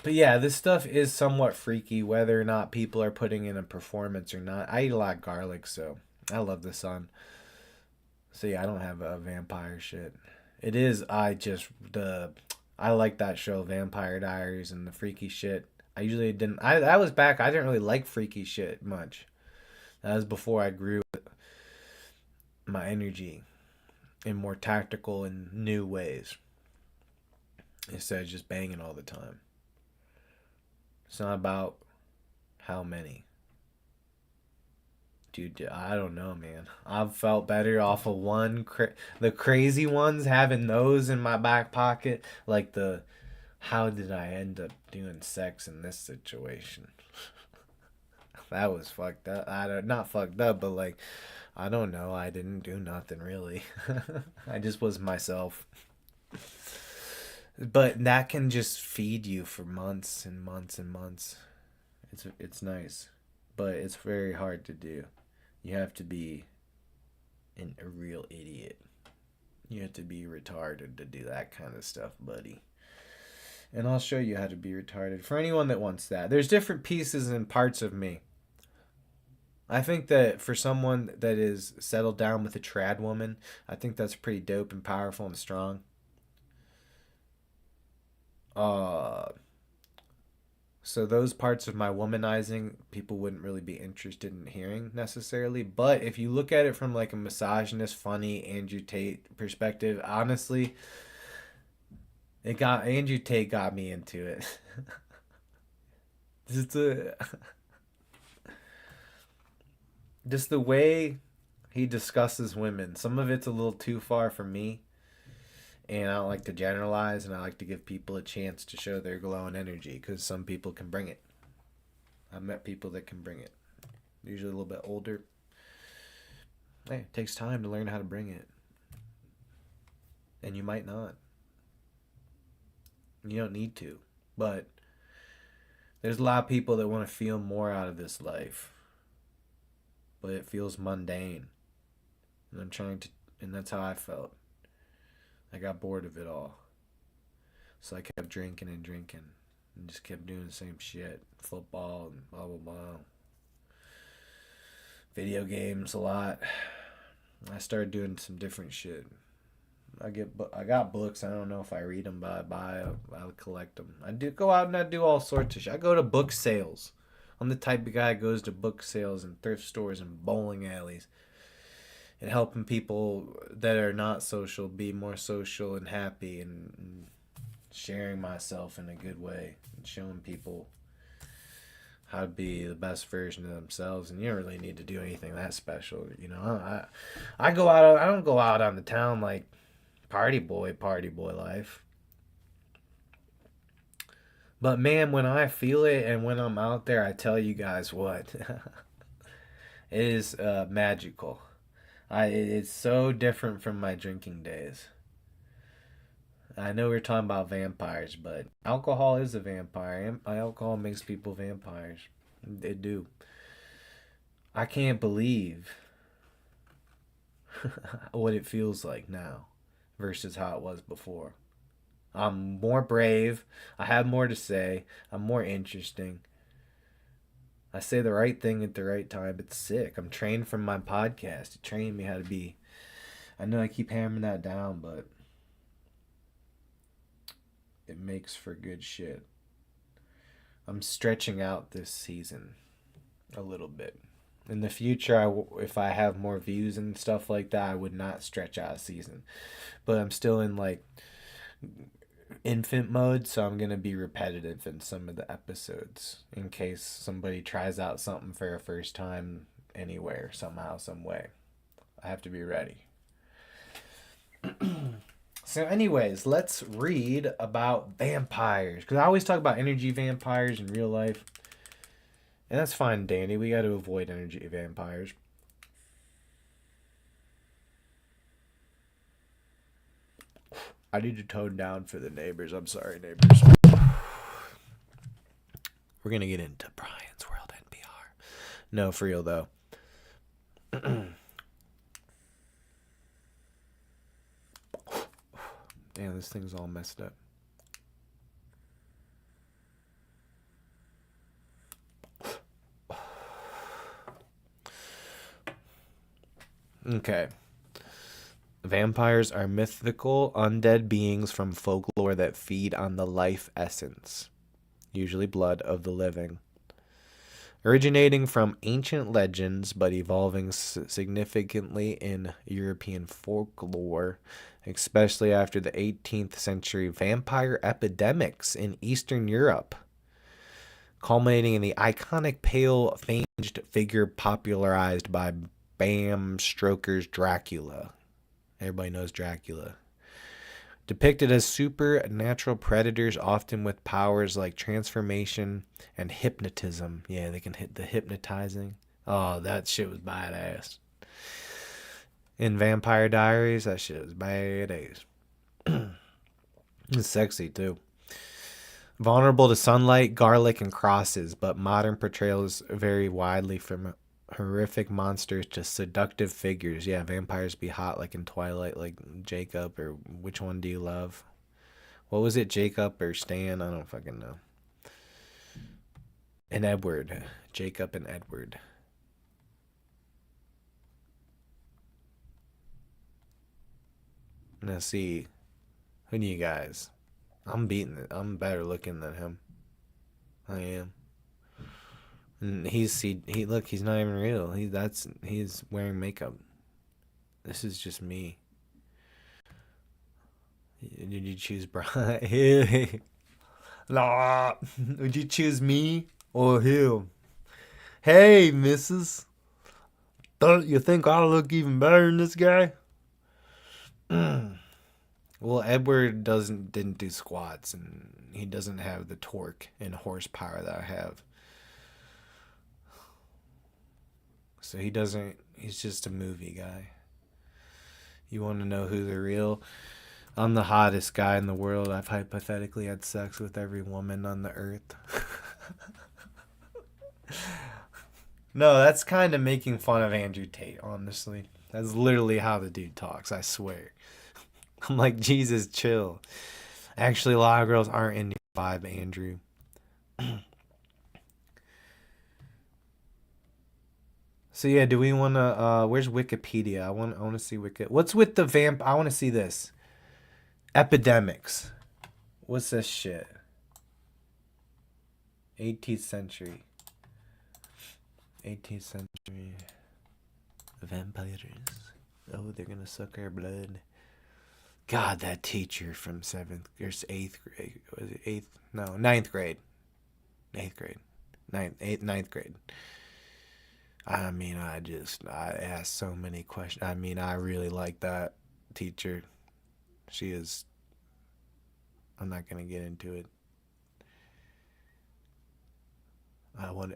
But yeah, this stuff is somewhat freaky, whether or not people are putting in a performance or not. I eat a lot of garlic, so I love the sun. So yeah, I don't have a vampire shit. It is I like that show, Vampire Diaries, and the freaky shit. I usually didn't. That was back. I didn't really like freaky shit much. That was before I grew my energy in more tactical and new ways instead of just banging all the time. It's not about how many. Dude, I don't know, man. I've felt better off of the crazy ones, having those in my back pocket. Like how did I end up doing sex in this situation? That was fucked up. Not fucked up, but like, I don't know. I didn't do nothing really. I just was myself. But that can just feed you for months and months and months. It's nice, but it's very hard to do. You have to be a real idiot. You have to be retarded to do that kind of stuff, buddy. And I'll show you how to be retarded for anyone that wants that. There's different pieces and parts of me. I think that for someone that is settled down with a trad woman, I think that's pretty dope and powerful and strong. Uh, so those parts of my womanizing, people wouldn't really be interested in hearing necessarily. But if you look at it from like a misogynist, funny Andrew Tate perspective, honestly, it got Andrew Tate got me into it. just a, just the way he discusses women. Some of it's a little too far for me, and I don't like to generalize, and I like to give people a chance to show their glowing energy because some people can bring it. I've met people that can bring it. Usually a little bit older. Hey, it takes time to learn how to bring it. And you might not. You don't need to. But there's a lot of people that want to feel more out of this life. But it feels mundane. And and that's how I felt. I got bored of it all. So I kept drinking and drinking. And just kept doing the same shit. Football and blah, blah, blah. Video games a lot. I started doing some different shit. I got books. I don't know if I read them, but I collect them. I do go out and I do all sorts of shit. I go to book sales. I'm the type of guy who goes to book sales and thrift stores and bowling alleys and helping people that are not social be more social and happy and sharing myself in a good way and showing people how to be the best version of themselves, and you don't really need to do anything that special. I go out. I don't go out on the town like party boy life. But man, when I feel it and when I'm out there, I tell you guys what, it is magical. It's so different from my drinking days. I know we're talking about vampires, but alcohol is a vampire. Alcohol makes people vampires. They do. I can't believe what it feels like now versus how it was before. I'm more brave. I have more to say. I'm more interesting. I say the right thing at the right time. It's sick. I'm trained from my podcast. It trained me how to be. I know I keep hammering that down, but it makes for good shit. I'm stretching out this season a little bit. In the future, if I have more views and stuff like that, I would not stretch out a season. But I'm still in like infant mode, so I'm going to be repetitive in some of the episodes in case somebody tries out something for a first time anywhere, somehow, some way. I have to be ready. So, anyways, let's read about vampires. Because I always talk about energy vampires in real life. And that's fine, Danny. We got to avoid energy vampires. I need to tone down for the neighbors. I'm sorry, neighbors. We're going to get into Bryan's World NPR. No, for real, though. Damn, this thing's all messed up. Okay. Vampires are mythical undead beings from folklore that feed on the life essence, usually blood, of the living. Originating from ancient legends but evolving significantly in European folklore, especially after the 18th century vampire epidemics in Eastern Europe, culminating in the iconic pale-fanged figure popularized by Bram Stoker's Dracula. Everybody knows Dracula. Depicted as supernatural predators, often with powers like transformation and hypnotism. Yeah, they can hit the hypnotizing. Oh, that shit was badass. In Vampire Diaries, that shit was badass. It's sexy, too. Vulnerable to sunlight, garlic, and crosses, but modern portrayals vary widely from horrific monsters to seductive figures. Yeah, vampires be hot like in Twilight, like Jacob, or which one do you love? What was it, Jacob or Stan? I don't fucking know. And Edward. Jacob and Edward. Now see, who do you guys? I'm beating it. I'm better looking than him. I am. And he look, he's not even real. He's wearing makeup. This is just me. Did you choose Bryan? Nah. Would you choose me or him? Hey, missus. Don't you think I look even better than this guy? Well, Edward didn't do squats, and he doesn't have the torque and horsepower that I have. So he's just a movie guy. You want to know who the real? I'm the hottest guy in the world. I've hypothetically had sex with every woman on the earth. No, that's kind of making fun of Andrew Tate, honestly. That's literally how the dude talks, I swear. I'm like, Jesus, chill. Actually, a lot of girls aren't into your vibe, Andrew. So yeah, do we want to? Where's Wikipedia? I want to see What's with the vamp? I want to see this. Epidemics. What's this shit? 18th century. 18th century. Vampires. Oh, they're gonna suck our blood. God, that teacher from 7th or 8th grade. Was it 8th? No, 9th grade. 8th grade. Ninth grade. I mean, I asked so many questions. I mean, I really like that teacher. She is. I'm not gonna get into it. I want.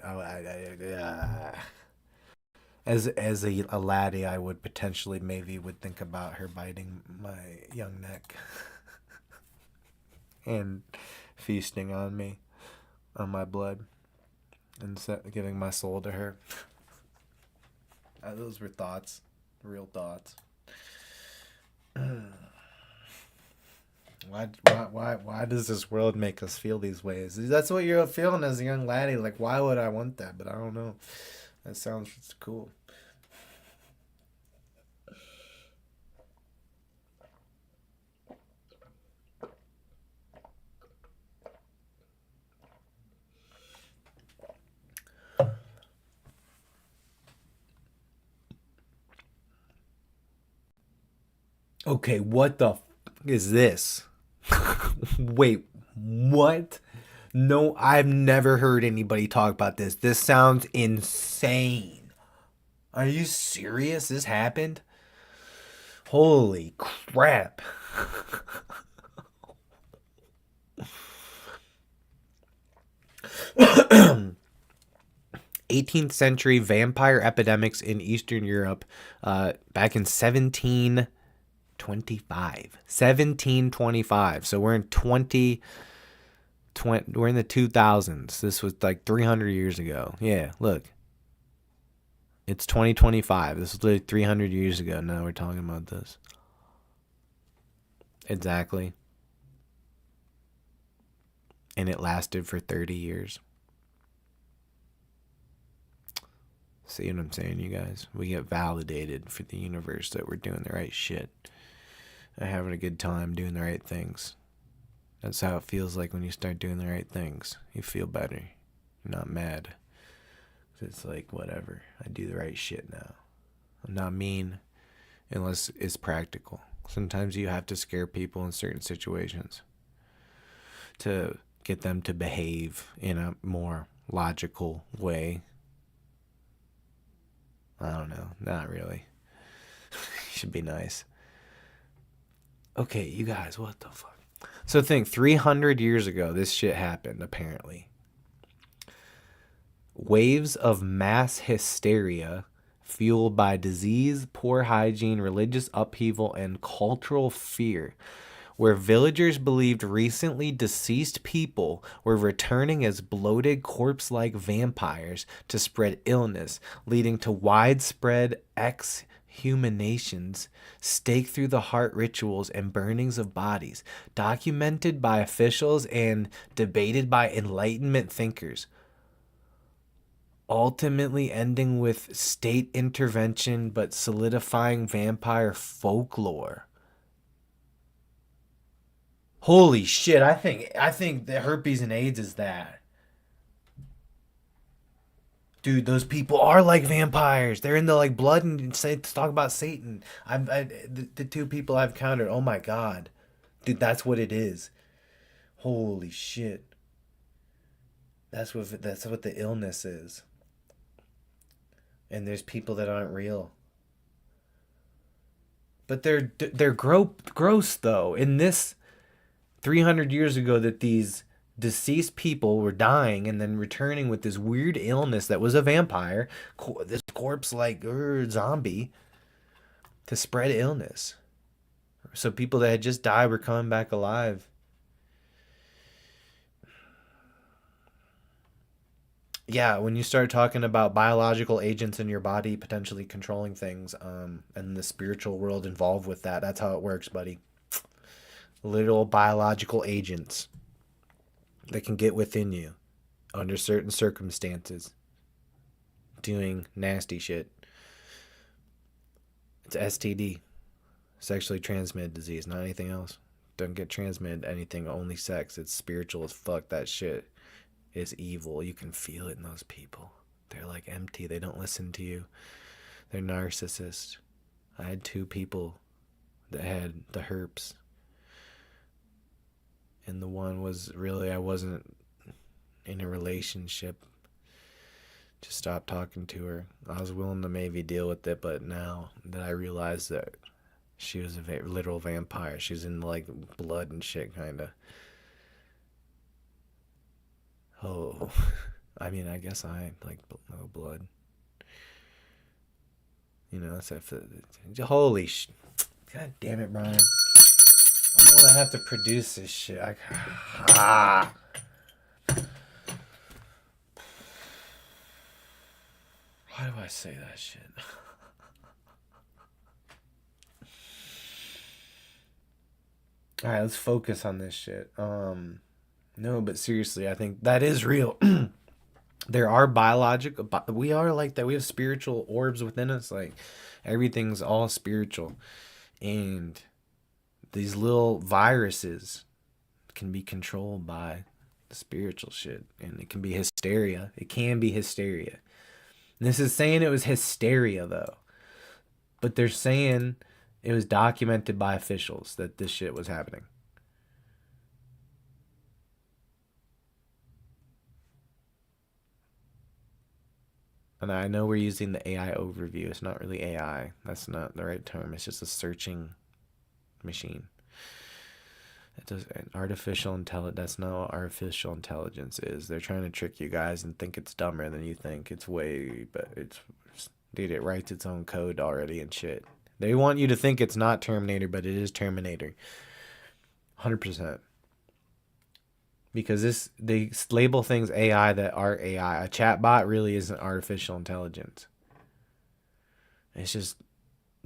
As a laddie, I would potentially maybe would think about her biting my young neck and feasting on me, on my blood, and giving my soul to her. Those were thoughts, real thoughts. Why does this world make us feel these ways? That's what you're feeling as a young laddie. Like, why would I want that? But I don't know. That sounds cool. Okay, what the is this? Wait, what? No, I've never heard anybody talk about this. This sounds insane. Are you serious? This happened? Holy crap. 18th century vampire epidemics in Eastern Europe back in 1725. 1725. So we're in 20, we're in the 2000s. This was like 300 years ago. Yeah, look. It's 2025. This was like 300 years ago. Now we're talking about this. Exactly. And it lasted for 30 years. See what I'm saying, you guys? We get validated for the universe that we're doing the right shit. And having a good time doing the right things. That's how it feels like when you start doing the right things. You feel better. You're not mad. It's like, whatever. I do the right shit now. I'm not mean unless it's practical. Sometimes you have to scare people in certain situations to get them to behave in a more logical way. I don't know. Not really. Should be nice. Okay, you guys, what the fuck? So think 300 years ago, this shit happened, apparently. Waves of mass hysteria fueled by disease, poor hygiene, religious upheaval, and cultural fear, where villagers believed recently deceased people were returning as bloated corpse-like vampires to spread illness, leading to widespread exhumations, stake through the heart rituals, and burnings of bodies, documented by officials and debated by Enlightenment thinkers, ultimately ending with state intervention but solidifying vampire folklore. Holy shit, I think the herpes and AIDS is that. Dude, those people are like vampires. They're in the like blood and say talk about Satan. The two people I've counted. Oh my god. Dude, that's what it is. Holy shit. That's what the illness is. And there's people that aren't real. But they're gross though. In this 300 years ago that these deceased people were dying and then returning with this weird illness that was a vampire, this corpse like zombie to spread illness. So people that had just died were coming back alive. Yeah, when you start talking about biological agents in your body potentially controlling things, and the spiritual world involved with that, that's how it works, buddy. Little biological agents that can get within you under certain circumstances doing nasty shit. It's STD, sexually transmitted disease, not anything else. Don't get transmitted anything, only sex. It's spiritual as fuck. That shit is evil. You can feel it in those people. They're like empty. They don't listen to you. They're narcissists. I had two people that had the herpes. And the one was really, I wasn't in a relationship. Just stopped talking to her. I was willing to maybe deal with it, but now that I realized that she was a literal vampire, she's in like blood and shit, kind of. Oh, I mean, I guess I like no blood. You know, it's holy sh. God damn it, Brian. I don't want to have to produce this shit. Ah. Why do I say that shit? All right, let's focus on this shit. No, but seriously, I think that is real. There are biological. We are like that. We have spiritual orbs within us. Like everything's all spiritual, and these little viruses can be controlled by the spiritual shit, and it can be hysteria. It can be hysteria. And this is saying it was hysteria though, but they're saying it was documented by officials that this shit was happening. And I know we're using the AI overview. It's not really AI. That's not the right term. It's just a searching machine. It does artificial intelligence. That's not what artificial intelligence is. They're trying to trick you guys and think it's dumber than you think. It's way, but it's, dude, it writes its own code already and shit. They want you to think it's not Terminator, but it is Terminator. 100%. Because they label things AI that are AI. A chatbot really isn't artificial intelligence. It's just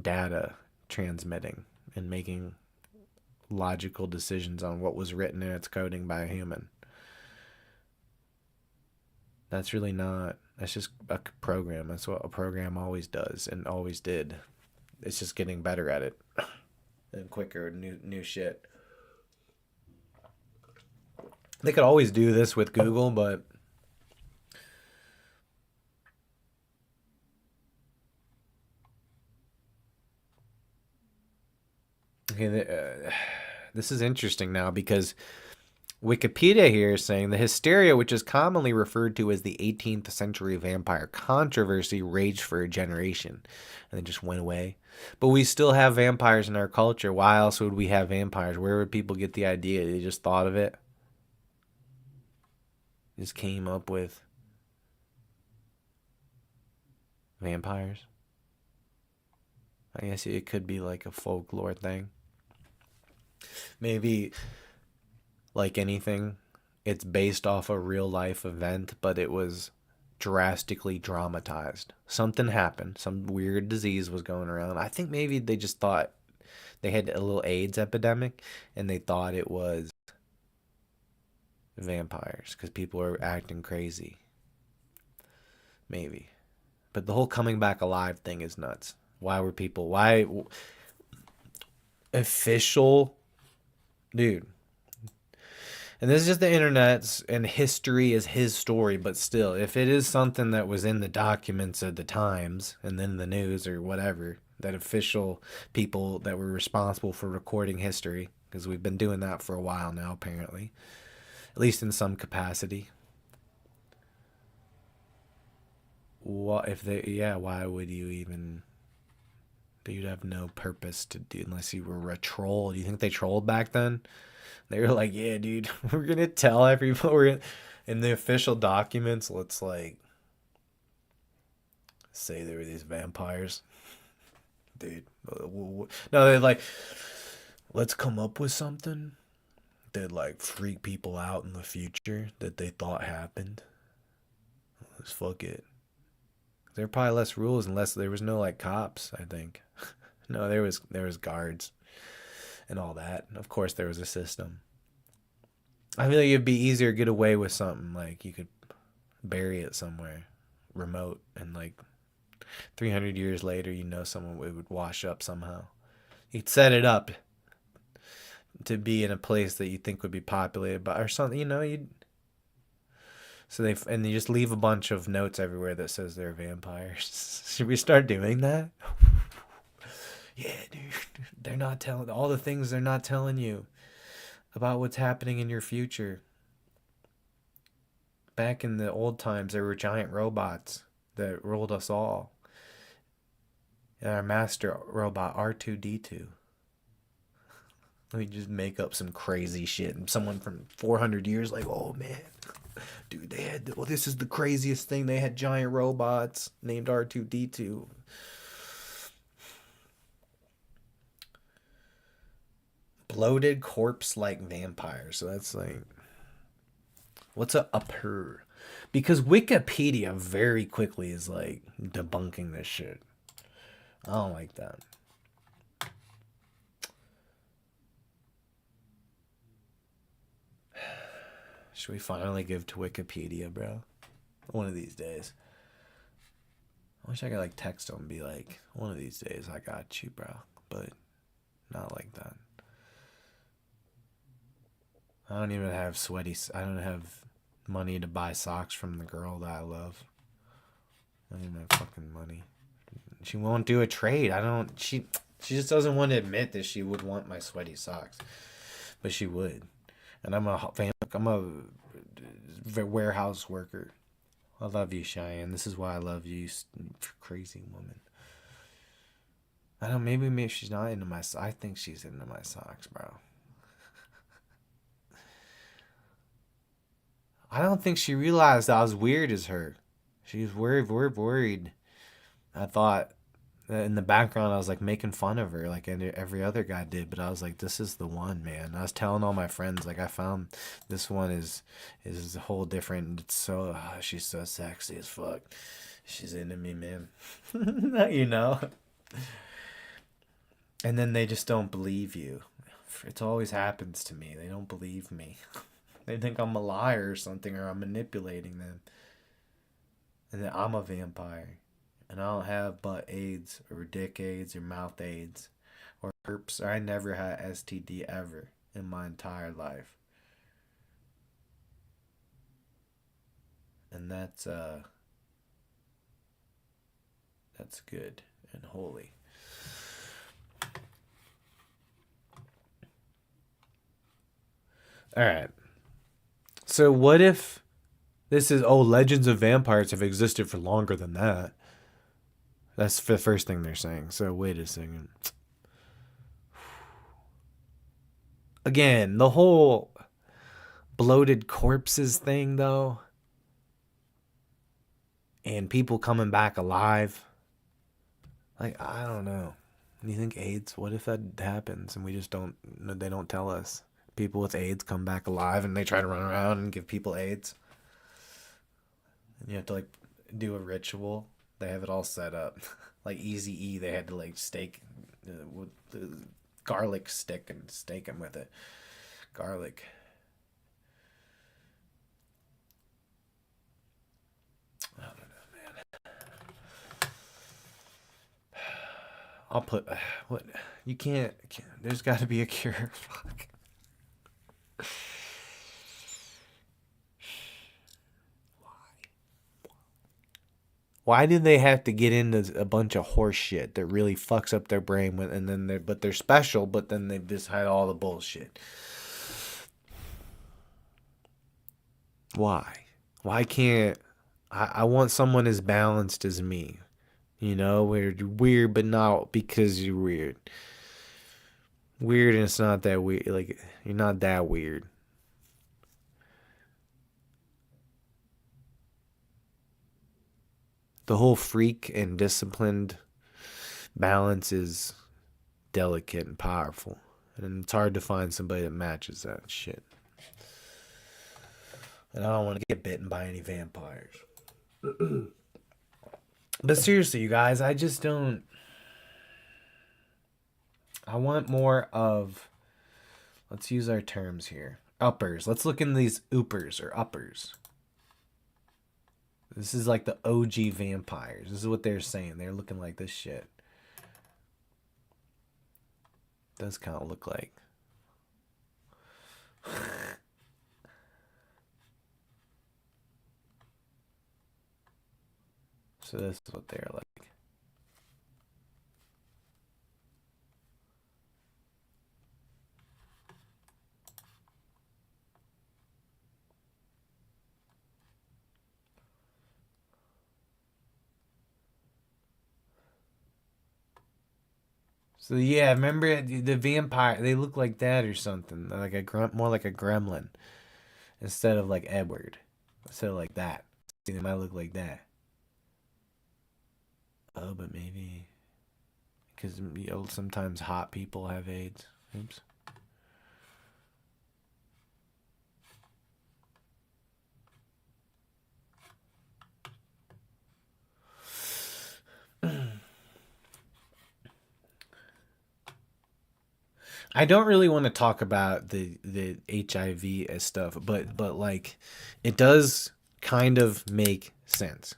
data transmitting and making logical decisions on what was written in its coding by a human. That's really not. That's just a program. That's what a program always does and always did. It's just getting better at it and quicker, new shit. They could always do this with Google, but okay, this is interesting now because Wikipedia here is saying the hysteria, which is commonly referred to as the 18th century vampire controversy, raged for a generation and then just went away. But we still have vampires in our culture. Why else would we have vampires? Where would people get the idea? They just thought of it. Just came up with vampires. I guess it could be like a folklore thing. Maybe like anything, it's based off a real life event, but it was drastically dramatized. Something happened. Some weird disease was going around. I think maybe they just thought they had a little AIDS epidemic and they thought it was vampires because people were acting crazy. Maybe. But the whole coming back alive thing is nuts. Why were people, why official, dude? And this is just the internet's, and history is his story, but still, if it is something that was in the documents of the Times and then the news or whatever, that official people that were responsible for recording history, because we've been doing that for a while now, apparently, at least in some capacity. What if they, yeah, why would you even, you'd have no purpose to do unless you were a troll. Do you think they trolled back then? They were like, yeah, dude, we're going to tell everybody. In the official documents, let's like say there were these vampires. Dude. No, they're like, let's come up with something that like freak people out in the future that they thought happened. Let's fuck it. There were probably less rules unless there was no like cops, I think. No, there was guards and all that. Of course, there was a system. I feel like it'd be easier to get away with something like you could bury it somewhere remote, and like 300 years later, someone would wash up somehow. You'd set it up to be in a place that you think would be populated by or something. You'd and you just leave a bunch of notes everywhere that says they're vampires. Should we start doing that? Yeah, dude. They're not telling all the things they're not telling you about what's happening in your future. Back in the old times, there were giant robots that ruled us all. And our master robot R2D2. Let me just make up some crazy shit. And someone from 400 years, like, oh man, dude, they had, well, this is the craziest thing. They had giant robots named R2D2. Bloated corpse like vampires. So that's like, what's a upper? Because Wikipedia very quickly is like debunking this shit. I don't like that. Should we finally give to Wikipedia, bro? One of these days. I wish I could like text them and be like, one of these days I got you, bro. But not like that. I don't even have I don't have money to buy socks from the girl that I love. I don't even have fucking money. She won't do a trade. She just doesn't want to admit that she would want my sweaty socks. But she would. And I'm a warehouse worker. I love you, Cheyenne. This is why I love you, crazy woman. I don't. Maybe she's not into my. I think she's into my socks, bro. I don't think she realized I was weird as her. She was worried. I thought in the background I was like making fun of her like every other guy did, but I was like, this is the one, man. I was telling all my friends like I found this one is a whole different. It's so she's so sexy as fuck. She's into me, man. You know. And then they just don't believe you. It always happens to me. They don't believe me. They think I'm a liar or something, or I'm manipulating them. And that I'm a vampire. And I don't have butt AIDS, or dick AIDS, or mouth AIDS, or herpes. I never had STD ever in my entire life. And that's good and holy. All right. So what if this is legends of vampires have existed for longer than that? That's the first thing they're saying. So wait a second. Again, the whole bloated corpses thing though, and people coming back alive. Like, I don't know. Do you think AIDS? What if that happens and we just don't? They don't tell us. People with AIDS come back alive and they try to run around and give people AIDS. And you have to like do a ritual. They have it all set up. Like Easy E, they had to like stake with the garlic stick and stake him with it. Garlic. I don't know, man. I'll put what you can't. There's got to be a cure. Fuck. Why did they have to get into a bunch of horse shit that really fucks up their brain and then they're special, but then they just had all the bullshit? Why? Why can't I want someone as balanced as me? You know, weird, but not because you're weird. Weird and it's not that weird. Like, you're not that weird. The whole freak and disciplined balance is delicate and powerful. And it's hard to find somebody that matches that shit. And I don't want to get bitten by any vampires. But seriously, you guys, I just don't. I want more of. Let's use our terms here. Uppers. Let's look into these oopers or uppers. This is like the OG vampires. This is what they're saying. They're looking like this shit. Does kind of look like. So this is what they're like. So yeah, remember the vampire? They look like that or something, like more like a gremlin instead of like Edward, instead of like that. See, they might look like that. Oh, but maybe because sometimes hot people have AIDS. Oops. I don't really want to talk about the HIV as stuff, but like it does kind of make sense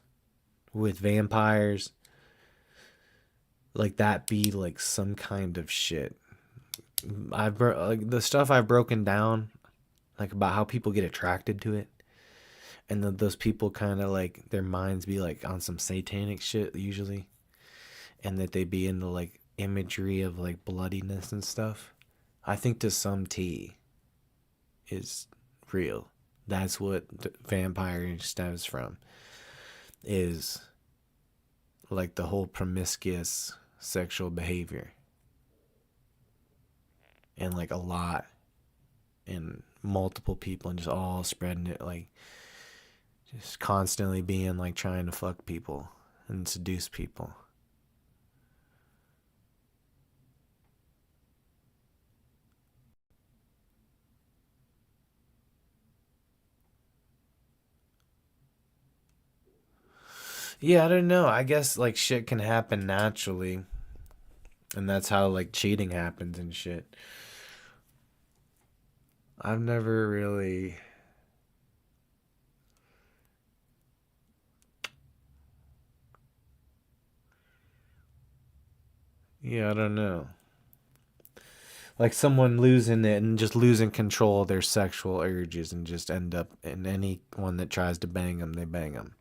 with vampires like that be like some kind of shit. Like the stuff I've broken down like about how people get attracted to it and those people kind of like their minds be like on some satanic shit usually and that they be into like imagery of like bloodiness and stuff. I think to some T is real. That's what vampire stems from. Is like the whole promiscuous sexual behavior and like a lot and multiple people and just all spreading it like just constantly being like trying to fuck people and seduce people. Yeah, I don't know. I guess like shit can happen naturally, and that's how like cheating happens and shit. I've never really. Yeah, I don't know. Like someone losing it and just losing control of their sexual urges and just end up in anyone that tries to bang them, they bang them.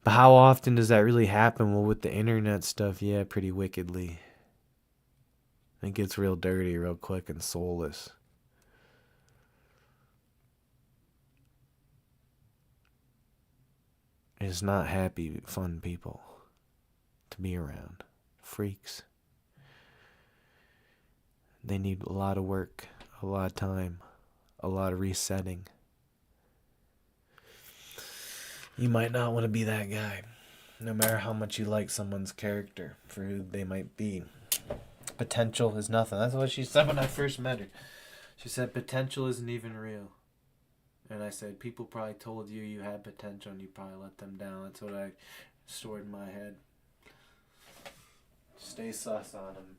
But how often does that really happen? Well, with the internet stuff, yeah, pretty wickedly. It gets real dirty real quick and soulless. It's not happy, fun people to be around. Freaks. They need a lot of work, a lot of time, a lot of resetting. You might not want to be that guy, no matter how much you like someone's character for who they might be. Potential is nothing. That's what she said when I first met her. She said potential isn't even real. And I said people probably told you you had potential and you probably let them down. That's what I stored in my head. Stay sus on them.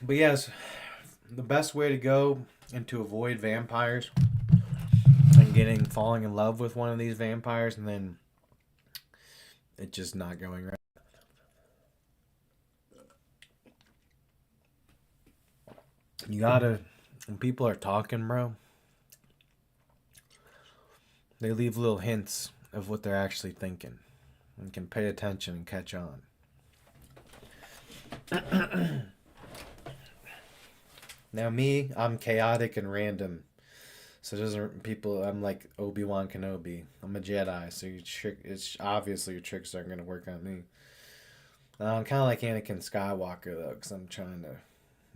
But yes, the best way to go and to avoid vampires and falling in love with one of these vampires and then it just not going right. You gotta when people are talking, bro, they leave little hints of what they're actually thinking and can pay attention and catch on. Now me, I'm chaotic and random. So doesn't people I'm like Obi-Wan Kenobi. I'm a Jedi, so it's obviously your tricks aren't gonna work on me. I'm kind of like Anakin Skywalker though, because I'm trying to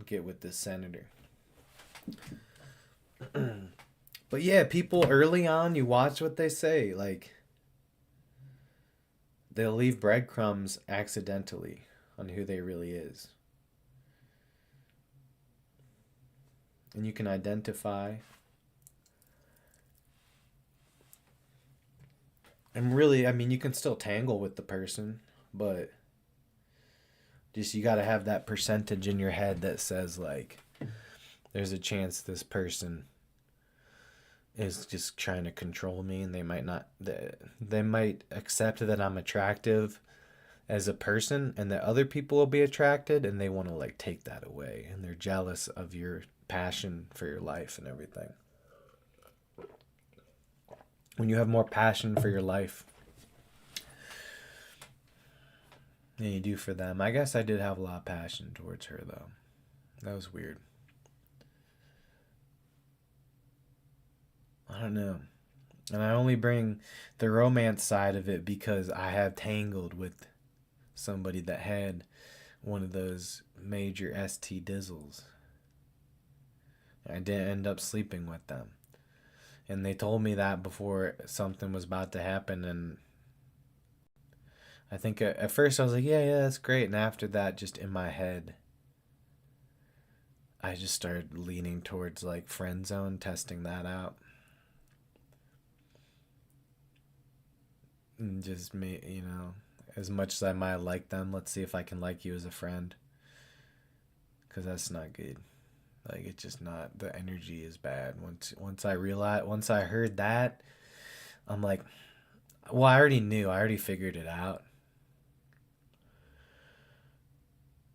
get with this senator. But yeah, people early on, you watch what they say. Like they'll leave breadcrumbs accidentally on who they really is, and you can identify. And really, I mean, you can still tangle with the person, but just you got to have that percentage in your head that says like, there's a chance this person is just trying to control me and they might not they might accept that I'm attractive as a person and that other people will be attracted and they want to like take that away and they're jealous of your passion for your life and everything. when you have more passion for your life than you do for them. I guess I did have a lot of passion towards her though. That was weird. I don't know. And I only bring the romance side of it because I have tangled with somebody that had one of those major ST dizzles. I didn't end up sleeping with them. And they told me that before something was about to happen. And I think at first I was like, yeah, yeah, that's great. And after that, just in my head, I just started leaning towards like friend zone, testing that out. And just me, as much as I might like them, let's see if I can like you as a friend. Because that's not good. Like, it's just not, the energy is bad. Once I heard that, I'm like, well, I already knew, I already figured it out.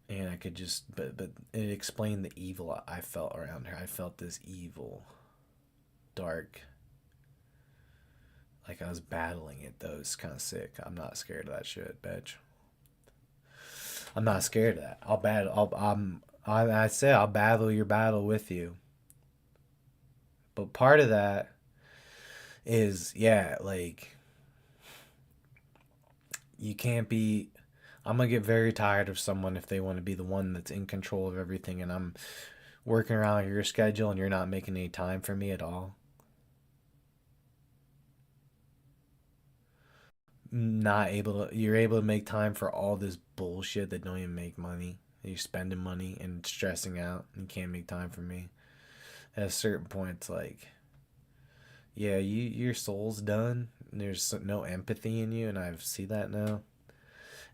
And I could just, but it explained the evil I felt around her. I felt this evil, dark, like I was battling it though. It's kind of sick. I'm not scared of that shit, bitch. I'm not scared of that. I'll battle. I say I'll battle your battle with you. But part of that is, yeah, like you can't be. I'm gonna get very tired of someone if they want to be the one that's in control of everything, and I'm working around your schedule, and you're not making any time for me at all. Not able to. You're able to make time for all this bullshit that don't even make money. You're spending money and stressing out. And you can't make time for me. At a certain point, it's like, yeah, your soul's done. There's no empathy in you, and I see that now.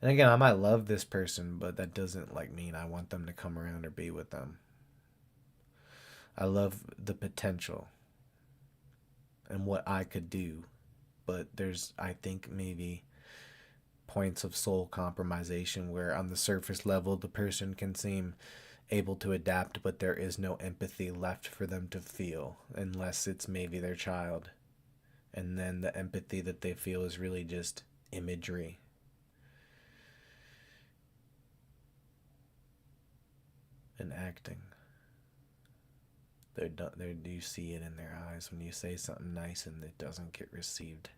And again, I might love this person, but that doesn't like mean I want them to come around or be with them. I love the potential and what I could do, but there's, I think, maybe points of soul compromisation where on the surface level the person can seem able to adapt, but there is no empathy left for them to feel unless it's maybe their child. And then the empathy that they feel is really just imagery and acting. They're, you see it in their eyes when you say something nice and it doesn't get received.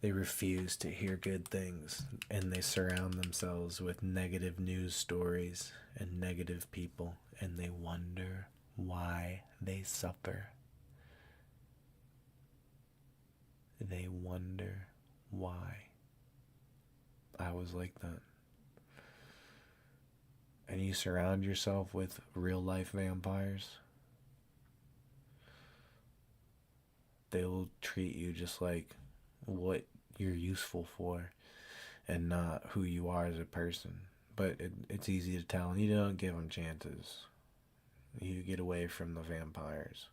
They refuse to hear good things and they surround themselves with negative news stories and negative people and they wonder why they suffer. They wonder why. I was like that. And you surround yourself with real life vampires, they will treat you just like what you're useful for and not who you are as a person. But it's easy to tell, and you don't give them chances. You get away from the vampires.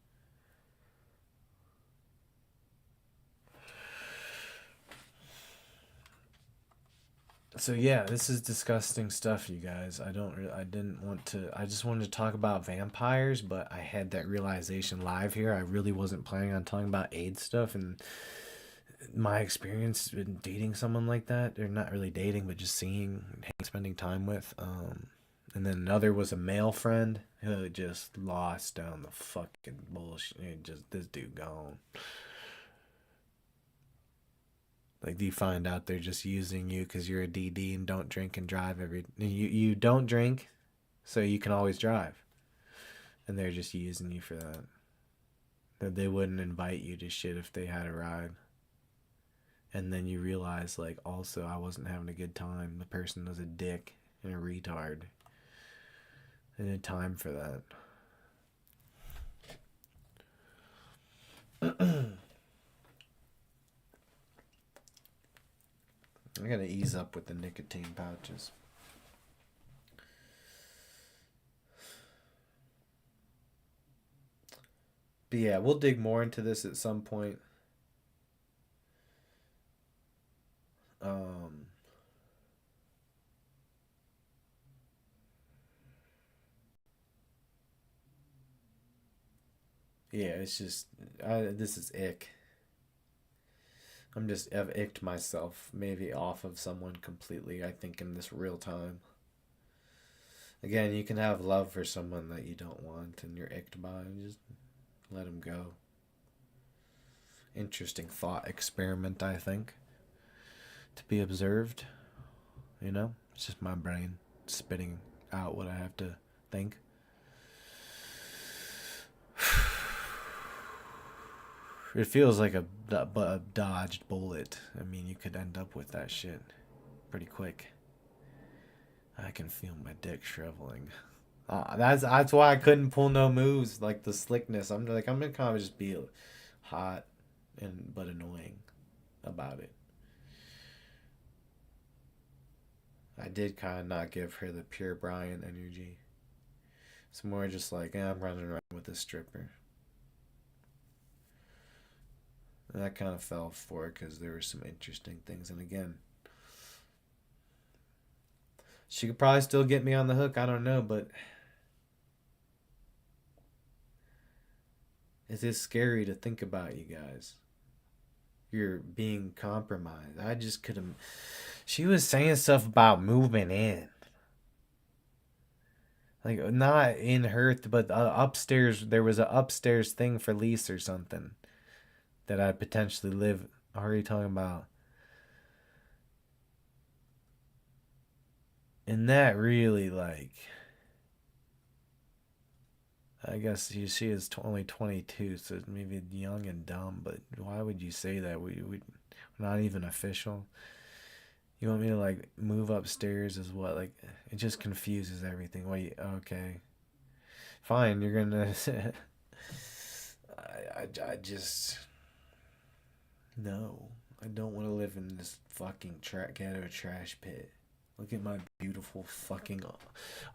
So yeah, this is disgusting stuff, you guys. I didn't want to. I just wanted to talk about vampires, but I had that realization live here. I really wasn't planning on talking about AIDS stuff and my experience in dating someone like that, or not really dating, but just seeing, spending time with. And then another was a male friend who just lost down the fucking bullshit. Just this dude gone. Like, do you find out they're just using you because you're a DD and don't drink and drive every. You don't drink, so you can always drive, and they're just using you for that. That they wouldn't invite you to shit if they had a ride. And then you realize, like, also I wasn't having a good time. The person was a dick and a retard. I didn't time for that. I gotta ease up with the nicotine pouches. But yeah, we'll dig more into this at some point. Um, yeah, it's just this is ick. I've icked myself maybe off of someone completely, I think, in this real time. Again, you can have love for someone that you don't want and you're icked by. Just let them go. Interesting thought experiment, I think, to be observed. You know? It's just my brain spitting out what I have to think. It feels like a dodged bullet. I mean, you could end up with that shit pretty quick. I can feel my dick shriveling. That's why I couldn't pull no moves like the slickness. I'm gonna kind of just be hot and but annoying about it. I did kind of not give her the pure Bryan energy. It's more just like, I'm running around with a stripper. And I kind of fell for it because there were some interesting things. And again, she could probably still get me on the hook. I don't know, but it is scary to think about, you guys. You're being compromised. I just could have. She was saying stuff about moving in. Like, not in her, but upstairs. There was a upstairs thing for lease or something that I potentially live. Already talking about. And that really, like. I guess she is only 22, so maybe young and dumb, but why would you say that? We're not even official. You want me to, like, move upstairs as what? Like, it just confuses everything. Wait, okay. Fine, you're gonna. I just. No. I don't want to live in this fucking ghetto trash pit. Look at my beautiful fucking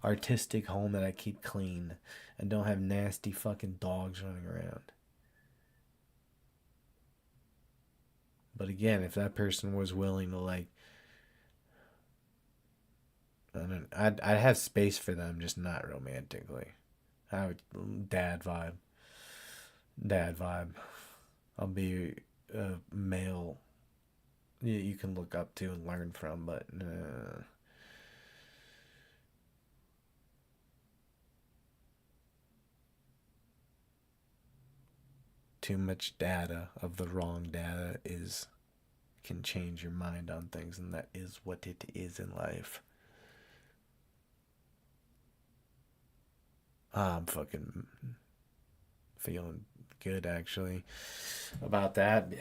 artistic home that I keep clean and don't have nasty fucking dogs running around. But again, if that person was willing to, like, I don't, I'd have space for them, just not romantically. I would dad vibe. I'll be a male you can look up to and learn from, but too much data of the wrong data is can change your mind on things, and that is what it is in life. I'm fucking feeling good actually about that.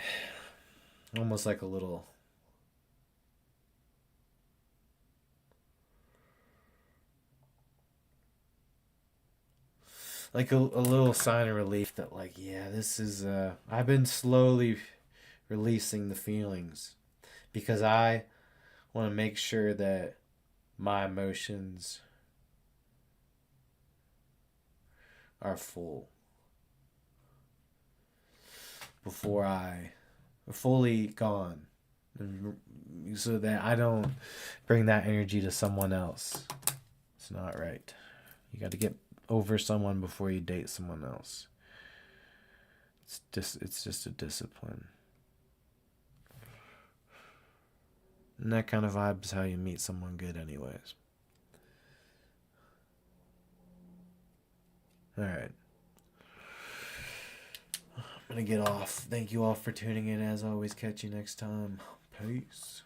Almost like a little a little sign of relief that, like, yeah, this is I've been slowly releasing the feelings because I want to make sure that my emotions are full before I fully gone, so that I don't bring that energy to someone else. It's not right. You got to get over someone before you date someone else. It's just a discipline. And that kind of vibe is how you meet someone good anyways. Alright. I'm gonna get off. Thank you all for tuning in. As always, catch you next time. Peace.